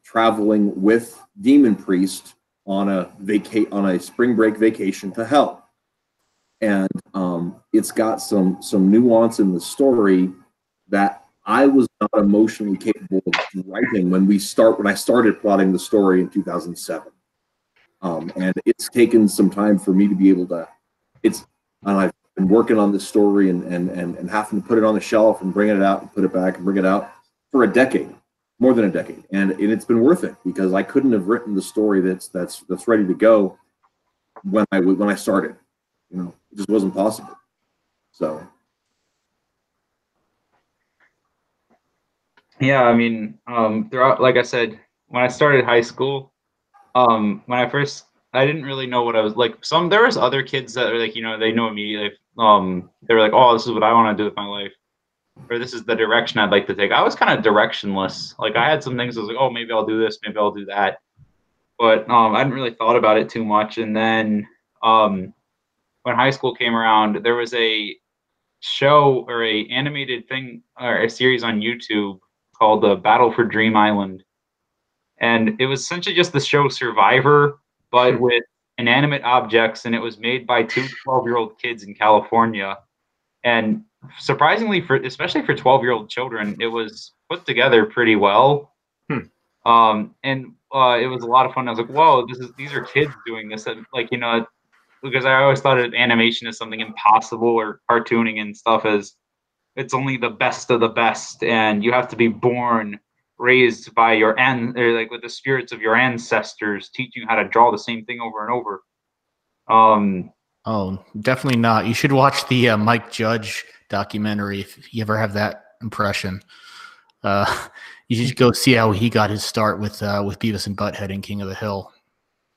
traveling with Demon Priest on a spring break vacation to hell. And it's got some nuance in the story that I was not emotionally capable of writing when I started plotting the story in 2007. And it's taken some time for me to be able to. I've been working on this story and having to put it on the shelf and bring it out and put it back and bring it out for a decade, more than a decade, and it's been worth it because I couldn't have written the story that's ready to go when I started. You know, it just wasn't possible. So. Yeah, I mean, throughout, like I said, when I started high school, I didn't really know what I was like. There was other kids that are like, you know, they know me. Like, they were like, oh, this is what I want to do with my life, or this is the direction I'd like to take. I was kind of directionless. Like, I had some things I was like, oh, maybe I'll do this, maybe I'll do that, but I hadn't really thought about it too much. And then when high school came around, there was a show or a animated thing or a series on YouTube called The Battle for Dream Island. And it was essentially just the show Survivor, but with inanimate objects, and it was made by two 12-year-old kids in California. And surprisingly, especially for 12-year-old children, it was put together pretty well. It was a lot of fun. I was like, whoa, these are kids doing this. And, like, you know, because I always thought of animation as something impossible, or cartooning and stuff as it's only the best of the best, and you have to be raised by or like with the spirits of your ancestors teaching you how to draw the same thing over and over. Oh, definitely not. You should watch the Mike Judge documentary if you ever have that impression. You should go see how he got his start with Beavis and Butthead and King of the Hill.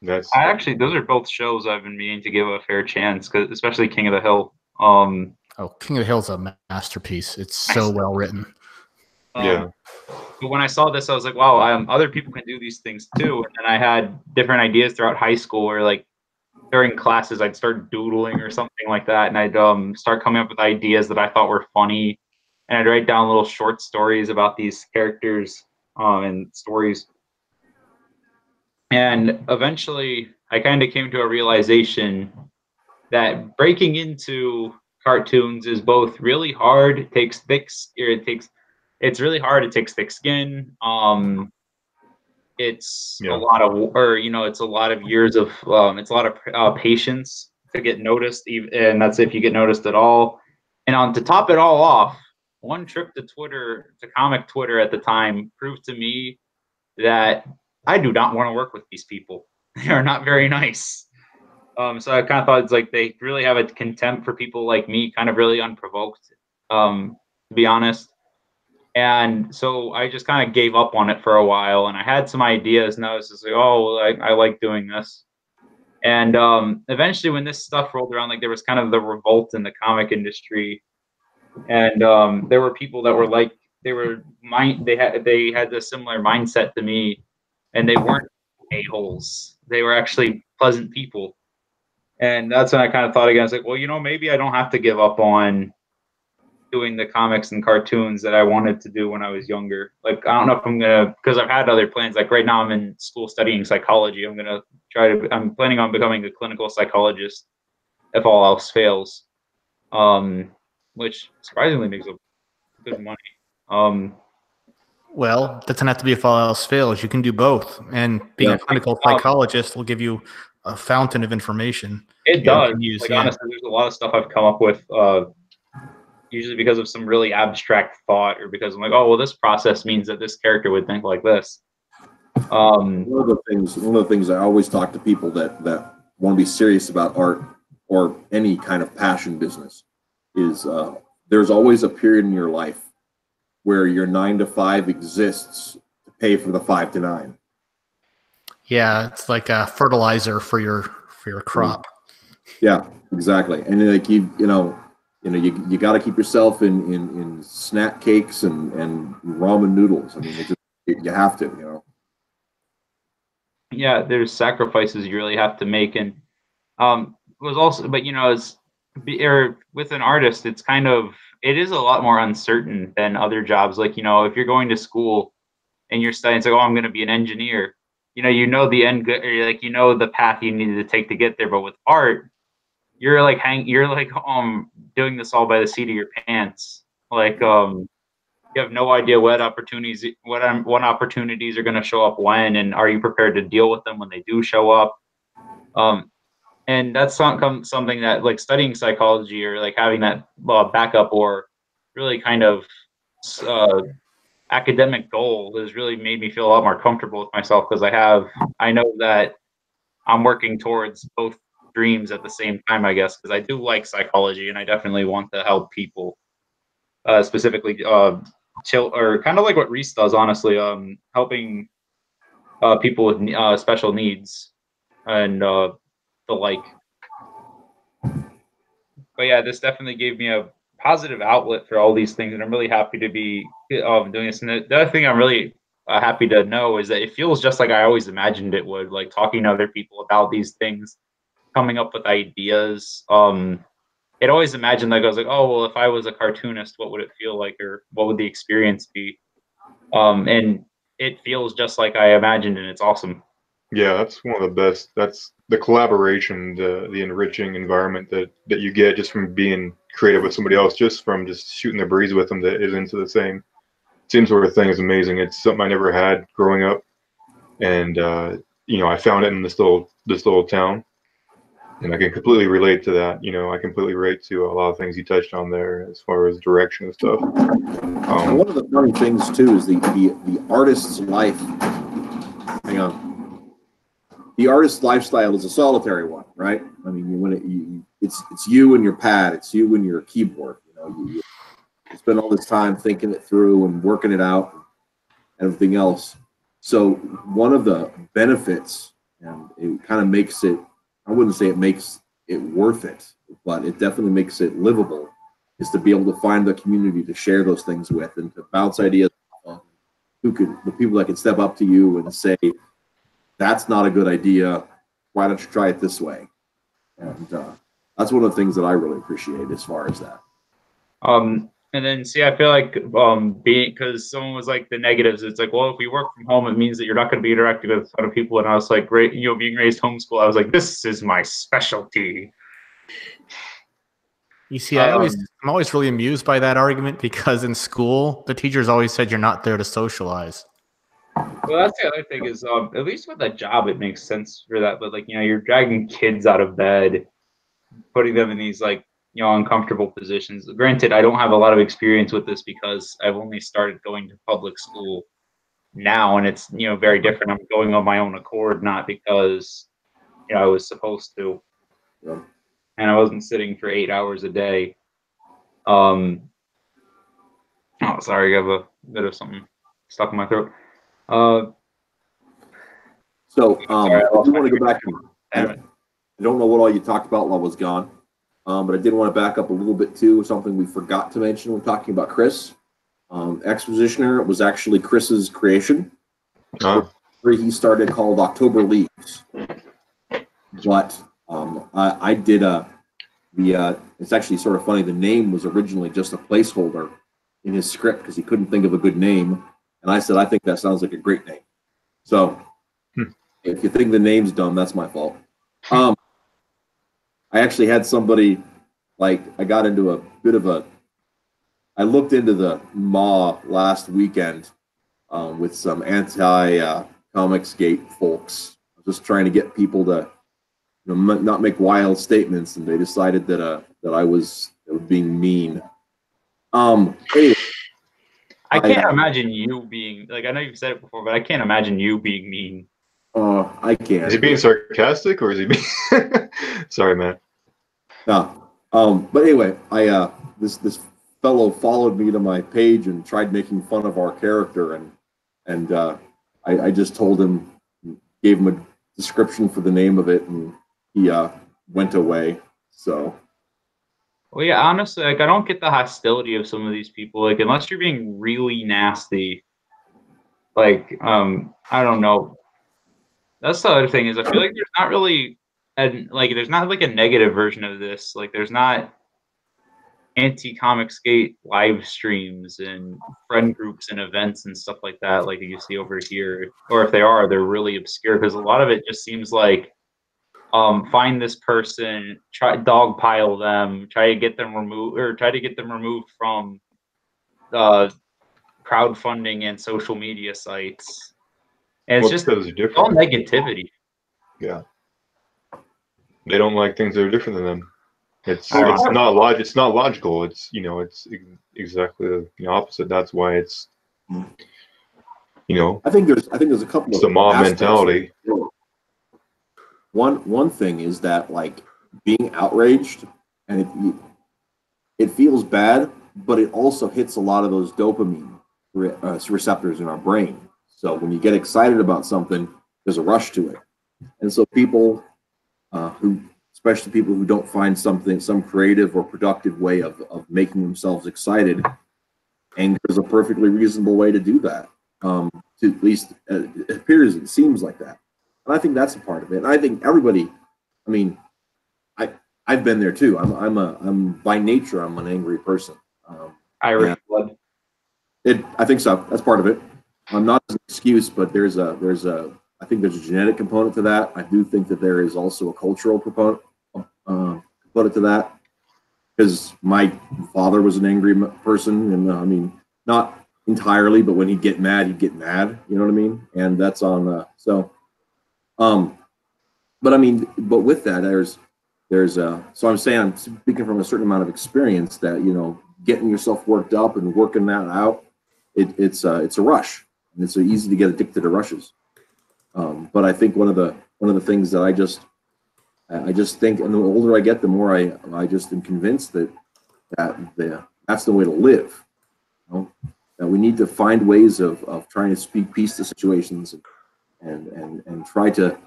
Those are both shows I've been meaning to give a fair chance, especially King of the Hill. King of the Hill is a masterpiece. It's so well written. Yeah. But when I saw this, I was like, wow, other people can do these things too. And then I had different ideas throughout high school, or like during classes, I'd start doodling or something like that. And I'd start coming up with ideas that I thought were funny. And I'd write down little short stories about these characters and stories. And eventually, I kind of came to a realization that breaking into cartoons is both really hard. It's really hard. It takes thick skin. It's a lot of years of it's a lot of patience to get noticed, and that's if you get noticed at all. And to top it all off, one trip to comic Twitter at the time proved to me that I do not want to work with these people. They are not very nice. So I kind of thought it's like they really have a contempt for people like me, kind of really unprovoked, to be honest. And so I just kind of gave up on it for a while, and I had some ideas, and I was just like, oh, well, I like doing this. And eventually, when this stuff rolled around, like there was kind of the revolt in the comic industry, and there were people that were like, they had a similar mindset to me, and they weren't a-holes. They were actually pleasant people. And that's when I kind of thought again, I was like, well, you know, maybe I don't have to give up on doing the comics and cartoons that I wanted to do when I was younger. Like, I don't know if I'm going to, because I've had other plans. Like right now I'm in school studying psychology. I'm planning on becoming a clinical psychologist if all else fails, which surprisingly makes a good money. Well, that doesn't have to be if all else fails. You can do both. And being a clinical psychologist will give you a fountain of information. It does. Honestly, there's a lot of stuff I've come up with, usually because of some really abstract thought, or because I'm like, oh, well, this process means that this character would think like this. One of the things I always talk to people that want to be serious about art or any kind of passion business is there's always a period in your life where your 9 to 5 exists to pay for the 5 to 9. Yeah, it's like a fertilizer for your crop. Yeah, exactly. And like you got to keep yourself in snack cakes and ramen noodles. I mean, you have to, you know. Yeah, there's sacrifices you really have to make, and was also, but you know, or with an artist, it is a lot more uncertain than other jobs. Like, you know, if you're going to school and you're studying, it's like, oh, I'm going to be an engineer. You know the end good, or like, you know, the path you need to take to get there. But with art, you're like doing this all by the seat of your pants. Like, you have no idea what opportunities are going to show up when, and are you prepared to deal with them when they do show up? And that's something that, like, studying psychology or like having that backup or really kind of academic goal has really made me feel a lot more comfortable with myself, because I know that I'm working towards both dreams at the same time, I guess, because I do like psychology and I definitely want to help people, specifically or kind of like what Reese does, honestly, helping people with special needs and the like. But yeah, this definitely gave me a positive outlet for all these things, and I'm really happy to be doing this. And the other thing I'm really happy to know is that it feels just like I always imagined it would, like talking to other people about these things, coming up with ideas. It always imagined, like, I was like, oh, well, if I was a cartoonist, what would it feel like, or what would the experience be? And it feels just like I imagined, and it's awesome. Yeah, that's one of the best. That's the collaboration, the enriching environment that you get just from being creative with somebody else, just from just shooting the breeze with them that is into the same sort of thing is amazing. It's something I never had growing up, and you know, I found it in this little town, and I can completely relate to that. You know, I completely relate to a lot of things you touched on there as far as direction and stuff. One of the funny things too is the artist's life. Hang on. The artist's lifestyle is a solitary one, right? I mean, it's you and your pad, it's you and your keyboard. You know, you spend all this time thinking it through and working it out and everything else. So one of the benefits, and it kind of makes it, I wouldn't say it makes it worth it, but it definitely makes it livable, is to be able to find the community to share those things with and to bounce ideas off of, the people that can step up to you and say, that's not a good idea. Why don't you try it this way? And that's one of the things that I really appreciate as far as that. And then, see, I feel like because someone was like the negatives, it's like, well, if we work from home, it means that you're not going to be interacting with a ton of people. And I was like, great, you know, being raised homeschool, I was like, this is my specialty. You see, I'm always really amused by that argument, because in school, the teachers always said you're not there to socialize. Well, that's the other thing is, at least with a job, it makes sense for that. But, like, you know, you're dragging kids out of bed, putting them in these, like, you know, uncomfortable positions. Granted, I don't have a lot of experience with this because I've only started going to public school now, and it's, you know, very different. I'm going on my own accord, not because, you know, I was supposed to. Yeah. And I wasn't sitting for 8 hours a day. Oh, sorry, I have a bit of something stuck in my throat. So sorry, I do want to go back and I don't know what all you talked about while I was gone, but I did want to back up a little bit too. Something we forgot to mention when talking about Chris. Expositioner was actually Chris's creation. Where he started, called October Leaves. But I did it's actually sort of funny. The name was originally just a placeholder in his script because he couldn't think of a good name. And I said, I think that sounds like a great name. So if you think the name's dumb, that's my fault. I actually had somebody, like, I got into a bit of I looked into the maw last weekend with some anti-Comicsgate folks. I was just trying to get people to, you know, not make wild statements, and they decided that I was being mean. Anyway. I can't imagine you being, like, I know you've said it before, but I can't imagine you being mean. I can't. Is he being sarcastic, or is he being... Sorry, man. No. But anyway, this fellow followed me to my page and tried making fun of our character, and I just told him, gave him a description for the name of it, and he went away. So. Well, yeah, honestly, like I don't get the hostility of some of these people. Like unless you're being really nasty, like I don't know. That's the other thing is I feel like there's not really there's not like a negative version of this. Like there's not anti-comic skate live streams and friend groups and events and stuff like that like you see over here. Or if they are, they're really obscure because a lot of it just seems like find this person, try dogpile them, try to get them removed from crowdfunding and social media sites. And it's just all negativity. Yeah. They don't like things that are different than them. It's not logical. It's it's exactly the opposite. That's why it's I think there's a couple it's the mob mentality. One thing is that like being outraged and it feels bad, but it also hits a lot of those dopamine receptors in our brain. So when you get excited about something, there's a rush to it, and so people especially people who don't find some creative or productive way of making themselves excited, anger is a perfectly reasonable way to do that. To at least it seems like that. And I think that's a part of it. And I think everybody, I mean, I've been there too. I'm by nature, I'm an angry person. Irish blood. I think so. That's part of it. I'm not as an excuse, but I think there's a genetic component to that. I do think that there is also a cultural component to that, because my father was an angry person, and I mean, not entirely, but when he'd get mad, You know what I mean? And that's on. But I mean, but with that, so I'm saying, I'm speaking from a certain amount of experience that getting yourself worked up and working that out, it's a rush, and it's so easy to get addicted to rushes. But I think one of the things that I just think, and the older I get, the more I just am convinced that's the way to live. That we need to find ways of trying to speak peace to situations and try to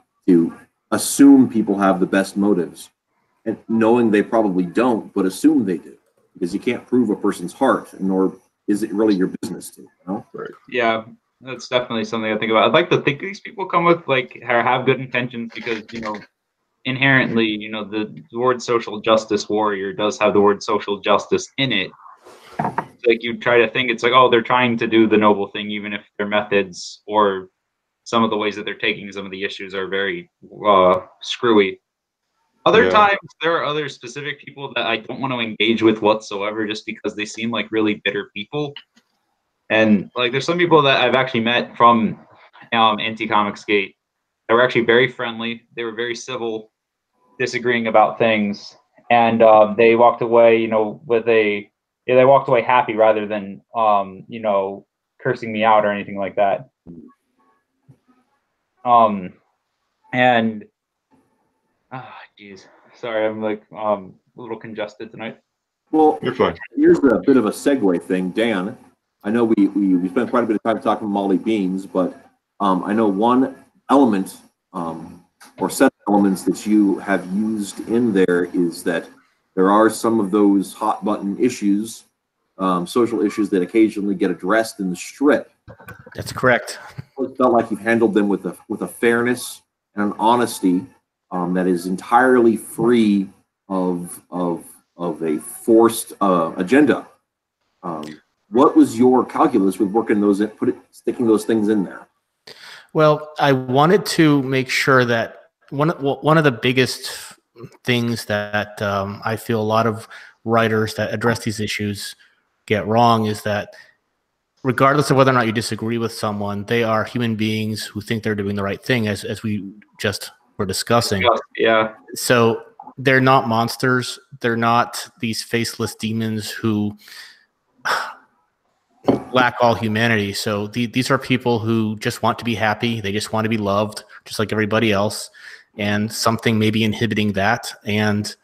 assume people have the best motives, and knowing they probably don't, but assume they do, because you can't prove a person's heart, nor is it really your business to. Right. Yeah. That's definitely something I think about. I'd like to think these people come with have good intentions because inherently the word social justice warrior does have the word social justice in it. Like you try to think it's like, oh, they're trying to do the noble thing, even if their methods or some of the ways that they're taking some of the issues are very screwy. Other times there are other specific people that I don't want to engage with whatsoever just because they seem like really bitter people. And like, there's some people that I've actually met from Anti-Comic Skate that were actually very friendly. They were very civil, disagreeing about things, and they walked away, they walked away happy rather than cursing me out or anything like that. And geez, sorry, I'm a little congested tonight. Well, you're fine. Here's a bit of a segue thing, Dan. I know we spent quite a bit of time talking Molly Beans, but I know one element or set of elements that you have used in there is that there are some of those hot button issues, social issues that occasionally get addressed in the strip. That's correct. It felt like you've handled them with a fairness and an honesty that is entirely free of a forced agenda. What was your calculus with working those in, sticking those things in there? Well, I wanted to make sure that one of the biggest things that I feel a lot of writers that address these issues get wrong is that regardless of whether or not you disagree with someone, they are human beings who think they're doing the right thing, as we just were discussing. Yeah. So they're not monsters. They're not these faceless demons who lack all humanity. So these are people who just want to be happy. They just want to be loved, just like everybody else. And something may be inhibiting that. And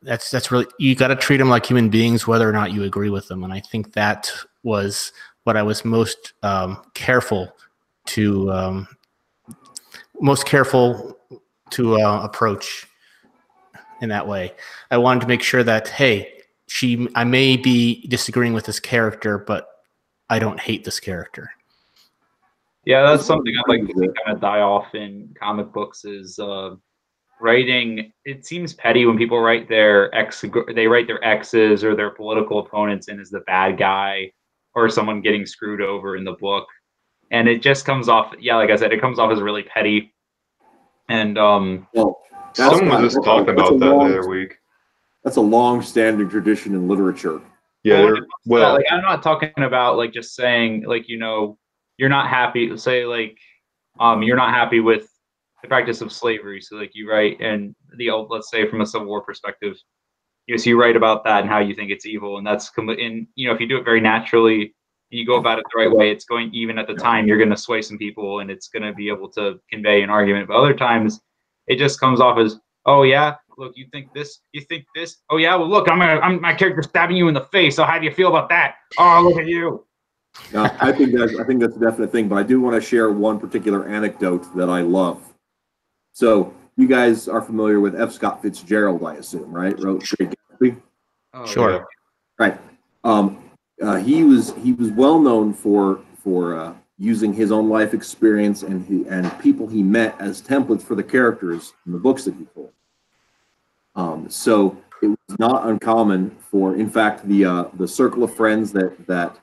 that's really, you got to treat them like human beings, whether or not you agree with them. And I think that was what I was most careful to approach in that way. I wanted to make sure that, hey, I may be disagreeing with this character, but I don't hate this character. Yeah, that's something I'd like to see kind of die off in comic books is writing. It seems petty when people write their exes or their political opponents in as the bad guy or someone getting screwed over in the book. And it just comes off, yeah, like I said, it comes off as really petty. And someone was just talking about that the other week. That's a long-standing tradition in literature. Yeah, well, like, I'm not talking about like just saying like, you know, you're not happy. Say like, you're not happy with the practice of slavery. So like you write, and let's say from a Civil War perspective, so you write about that and how you think it's evil, and that's in, you know, if you do it very naturally, and you go about it the right way, it's going, even at the time, you're going to sway some people, and it's going to be able to convey an argument. But other times, it just comes off as, oh yeah, look, you think this, oh yeah, well look, I'm my character stabbing you in the face. So how do you feel about that? Oh, look at you. I think that's a definite thing. But I do want to share one particular anecdote that I love. So you guys are familiar with F. Scott Fitzgerald, I assume, right? Wrote Great Gatsby. Oh, sure. Yeah. Right. He was well known for using his own life experience and people he met as templates for the characters in the books that he told. So it was not uncommon for, in fact, the circle of friends that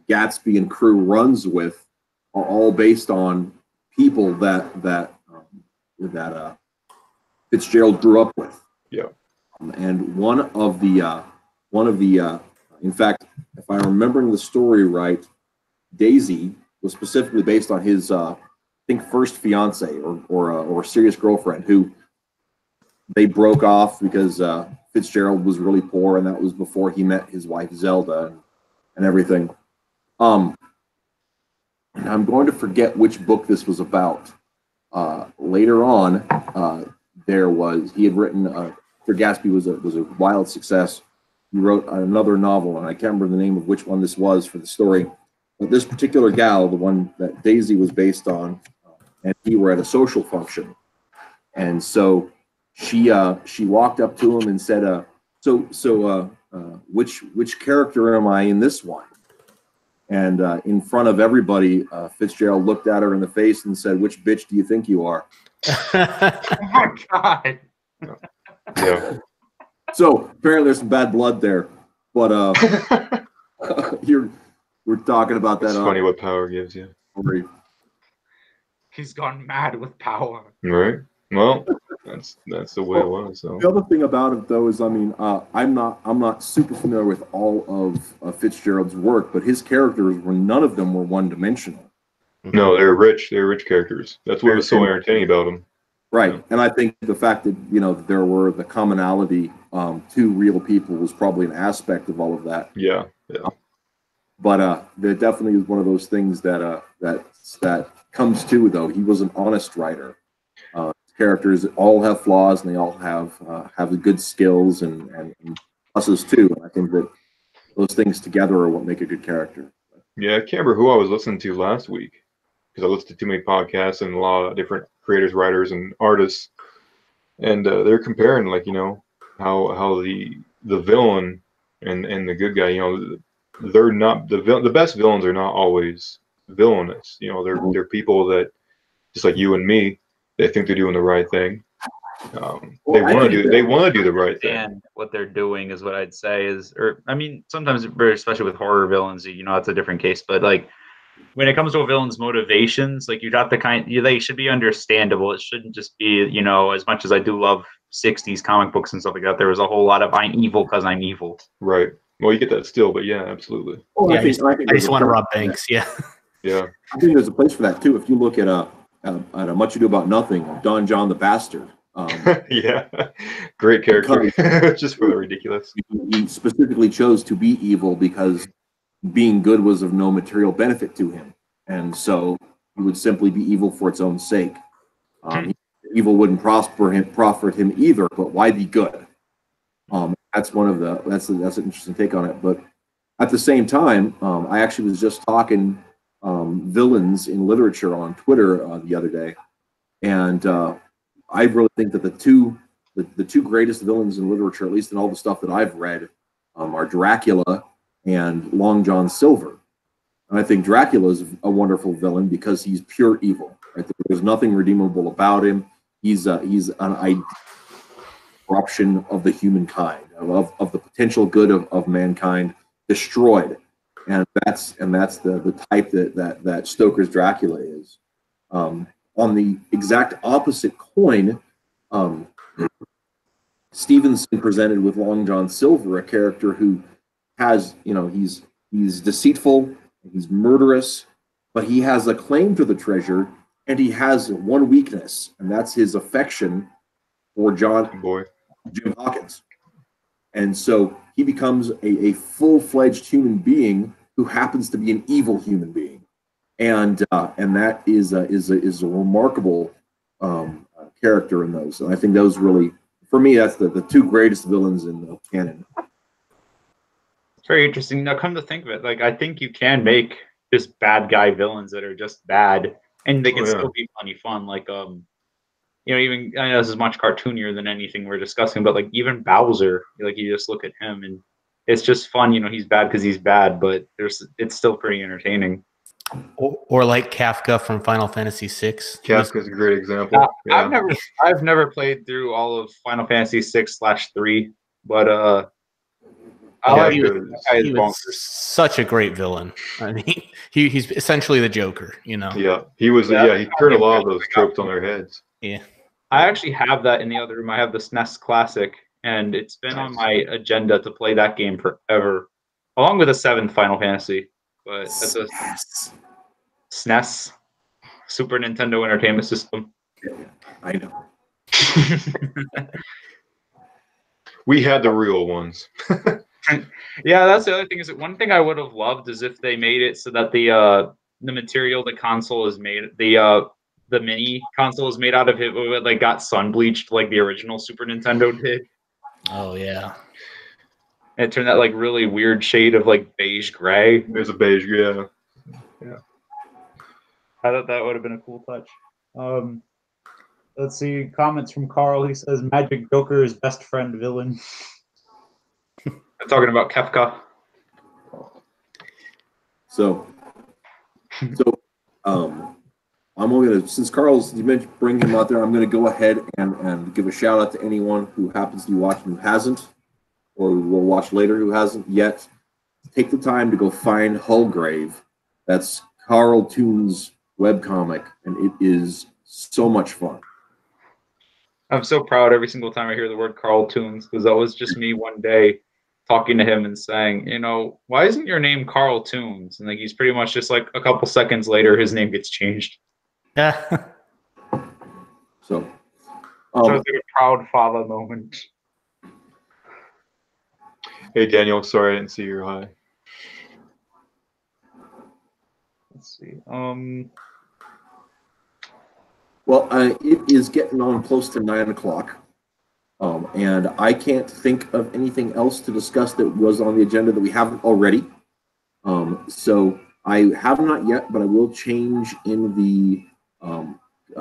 Gatsby and crew runs with are all based on people that Fitzgerald grew up with. Yeah. And one of the in fact, if I'm remembering the story right, Daisy was specifically based on his I think first fiance or serious girlfriend who they broke off because Fitzgerald was really poor, and that was before he met his wife Zelda and everything. And I'm going to forget which book this was about. Later on, he had written after Gatsby was a wild success. He wrote another novel, and I can't remember the name of which one this was for the story. But this particular gal, the one that Daisy was based on, and he were at a social function, and so she walked up to him and said, which character am I in this one? And in front of everybody, Fitzgerald looked at her in the face and said, "Which bitch do you think you are?" Oh my God. Yeah. So apparently there's some bad blood there, but we're talking about that. It's funny what power gives you. He's gone mad with power. Right. Well, that's the way it was. So the other thing about it, though, is I'm not super familiar with all of Fitzgerald's work, but his characters none of them were one-dimensional. No, they're rich. They're rich characters. That's what was so entertaining about them. Right, yeah. And I think the fact that there were the commonality to real people was probably an aspect of all of that. Yeah. But there definitely is one of those things that comes to, though. He was an honest writer. Characters all have flaws, and they all have good skills and pluses too. And I think that those things together are what make a good character. Yeah, I can't remember who I was listening to last week because I listened to too many podcasts and a lot of different creators, writers, and artists, and they're comparing how the villain and the good guy, they're not the best villains are not always villainous. They're people that just like you and me. They think they're doing the right thing. They want to do the right thing. And what they're doing is what I'd say sometimes, especially with horror villains, it's a different case. But like when it comes to a villain's motivations, like you have to they should be understandable. It shouldn't just be, as much as I do love 60s comic books and stuff like that, there was a whole lot of I'm evil because I'm evil. Right. Well, you get that still, but yeah, absolutely. Well, yeah, I just want to rob banks. Yeah. Yeah. I think there's a place for that too. If you look at Much Ado About Nothing, Don John the Bastard. Yeah, great character. Just for the ridiculous. He specifically chose to be evil because being good was of no material benefit to him, and so he would simply be evil for its own sake. Evil wouldn't profit him either, but why be good? That's one of the that's an interesting take on it. But at the same time, I actually was just talking villains in literature on Twitter the other day, and I really think that the two greatest villains in literature, at least in all the stuff that I've read, are Dracula and Long John Silver. And I think Dracula is a wonderful villain because he's pure evil. Right? There's nothing redeemable about him. He's an corruption of the humankind, of the potential good of mankind destroyed, and that's the type that Stoker's Dracula is. On the exact opposite coin, Stevenson presented with Long John Silver a character who has, he's deceitful, he's murderous, but he has a claim to the treasure, and he has one weakness, and that's his affection for Jim Hawkins. And so he becomes a full-fledged human being who happens to be an evil human being, and that is a remarkable character in those. And I think those really, for me, that's the two greatest villains in the canon. It's very interesting. Now, come to think of it, like I think you can make just bad guy villains that are just bad, and they can still be funny fun. Like even I know this is much cartoonier than anything we're discussing, but like even Bowser, like you just look at him and it's just fun. He's bad because he's bad, but it's still pretty entertaining. Or like Kafka from Final Fantasy VI. Kafka's a great example. I've never played through all of Final Fantasy 6/3, but he was such a great villain. I mean, he's essentially the Joker, Yeah, he was. Yeah, he turned a lot of those tropes on their heads. Yeah, I actually have that in the other room. I have the SNES Classic, and it's been on my agenda to play that game forever, along with the 7th Final Fantasy. But that's a SNES, Super Nintendo Entertainment System. I know. We had the real ones. Yeah, that's the other thing. Is that one thing I would have loved is if they made it so that the material the console is made, the mini console is made out of, it like got sun bleached like the original Super Nintendo did. Oh yeah. And it turned that like really weird shade of like beige gray. There's a beige, yeah. I thought that would have been a cool touch. Let's see, comments from Carl. He says Magic Joker is best friend villain. I'm talking about Kefka. So I'm going to, since Carl's, you mentioned bring him out there, I'm going to go ahead and give a shout out to anyone who happens to be watching who hasn't, or will watch later who hasn't yet. Take the time to go find Hullgrave. That's Carl Toon's webcomic, and it is so much fun. I'm so proud every single time I hear the word Carl Toons, because that was just me one day talking to him and saying, why isn't your name Carl Toons? And like he's pretty much just like a couple seconds later, his name gets changed. Yeah. So So it's like a proud father moment. Hey Daniel, sorry I didn't see your hi. Let's see. Well, it is getting on close to 9 o'clock, and I can't think of anything else to discuss that was on the agenda that we haven't already. So I have not yet, but I will change in the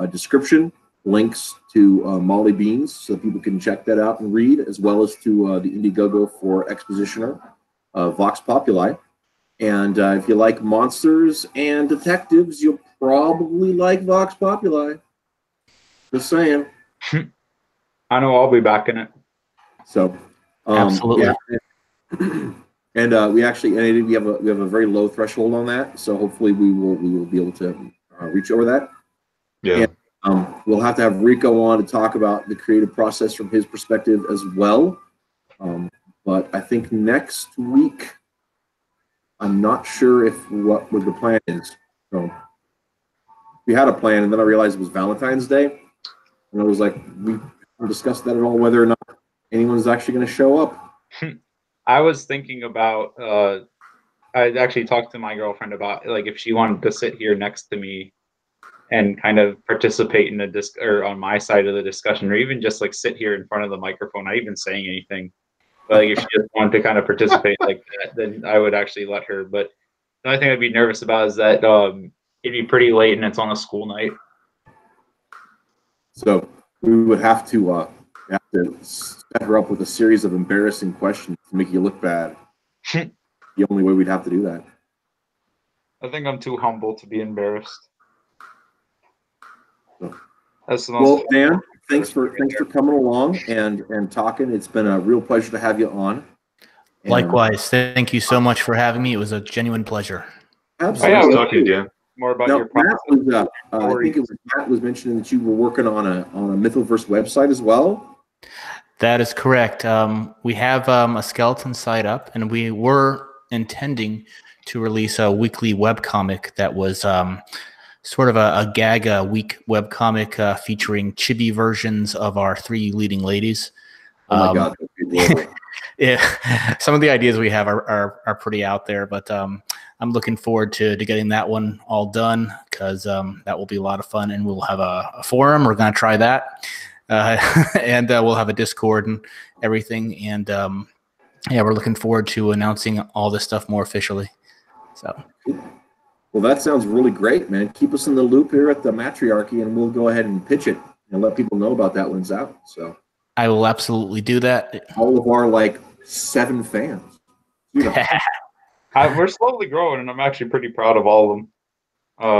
description links to Molly Beans so people can check that out and read, as well as to the Indiegogo for Expositioner, Vox Populi. And if you like monsters and detectives, you'll probably like Vox Populi. Just saying. I know I'll be back in it. So absolutely. Yeah. And we have a very low threshold on that, so hopefully we will be able to reach over that. Yeah. And, we'll have to have Rico on to talk about the creative process from his perspective as well. But I think next week, I'm not sure what the plan is. So we had a plan, and then I realized it was Valentine's Day, and I was like, we discussed that at all, whether or not anyone's actually going to show up. I was thinking about. I actually talked to my girlfriend about like if she wanted to sit here next to me and kind of participate in or on my side of the discussion, or even just like sit here in front of the microphone, not even saying anything. But like if she just wanted to kind of participate like that, then I would actually let her. But the only thing I'd be nervous about is that it'd be pretty late and it's on a school night. So we would have to set her up with a series of embarrassing questions to make you look bad. The only way we'd have to do that. I think I'm too humble to be embarrassed. That's the most. Well, Dan, thanks for coming along and talking. It's been a real pleasure to have you on. And likewise, thank you so much for having me. It was a genuine pleasure. Absolutely. Nice talking to you. More about now, your process. I think it was Matt was mentioning that you were working on a Mythoverse website as well. That is correct. We have a skeleton site up, and we were intending to release a weekly webcomic that was sort of a gag week webcomic featuring chibi versions of our 3 leading ladies. Oh my God. Yeah, some of the ideas we have are pretty out there, but I'm looking forward to getting that one all done because that will be a lot of fun, and we'll have a forum. We're going to try that, and we'll have a Discord and everything. And yeah, we're looking forward to announcing all this stuff more officially. So, well, that sounds really great, man. Keep us in the loop here at the Mattriarchy, and we'll go ahead and pitch it and let people know about that one's out. So I will absolutely do that. All of our 7 fans. You know. We're slowly growing, and I'm actually pretty proud of all of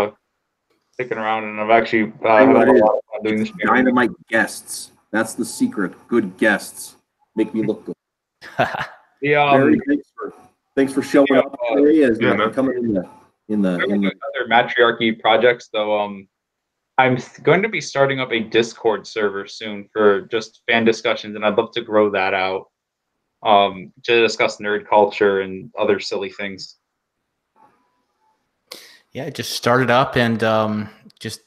them sticking around. And I've actually had a lot of fun doing this. Dynamite guests. That's the secret. Good guests make me look good. Barry, thanks for showing up today as coming in the other Mattriarchy projects, though. I'm going to be starting up a Discord server soon for just fan discussions, and I'd love to grow that out to discuss nerd culture and other silly things. Yeah, just start it up and just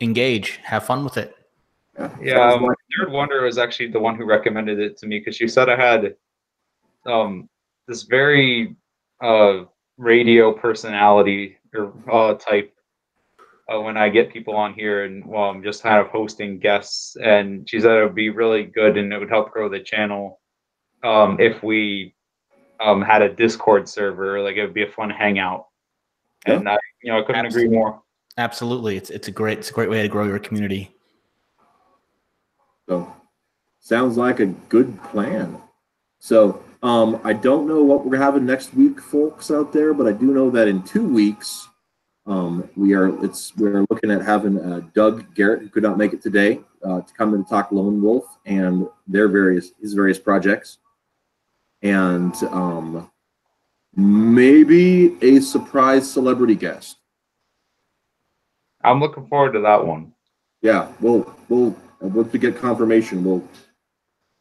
engage, have fun with it. Yeah, Nerd Wonder was actually the one who recommended it to me because she said I had this very radio personality or type when I get people on here and I'm just kind of hosting guests, and she said it would be really good and it would help grow the channel if we had a Discord server. Like it would be a fun hangout, and I couldn't agree more. Absolutely, it's a great way to grow your community. So, sounds like a good plan. So, I don't know what we're having next week, folks out there, but I do know that in 2 weeks, we're looking at having Doug Garrett, who could not make it today, to come and talk Lone Wolf and his various projects, and maybe a surprise celebrity guest. I'm looking forward to that one. Yeah, we'll once we get confirmation, we'll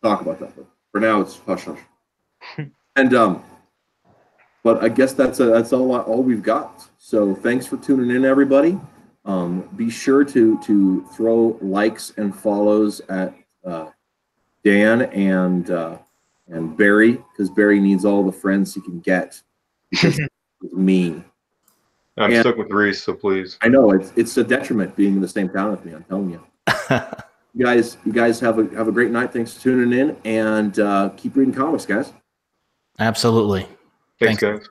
talk about that. But for now, it's hush hush. And but I guess that's all we've got. So thanks for tuning in, everybody. Be sure to throw likes and follows at Dan and Barry, because Barry needs all the friends he can get because he's mean. I'm stuck with Reese, so please. I know it's a detriment being in the same town with me. I'm telling you. You guys have a great night. Thanks for tuning in, and keep reading comics, guys. Absolutely. Thanks, guys.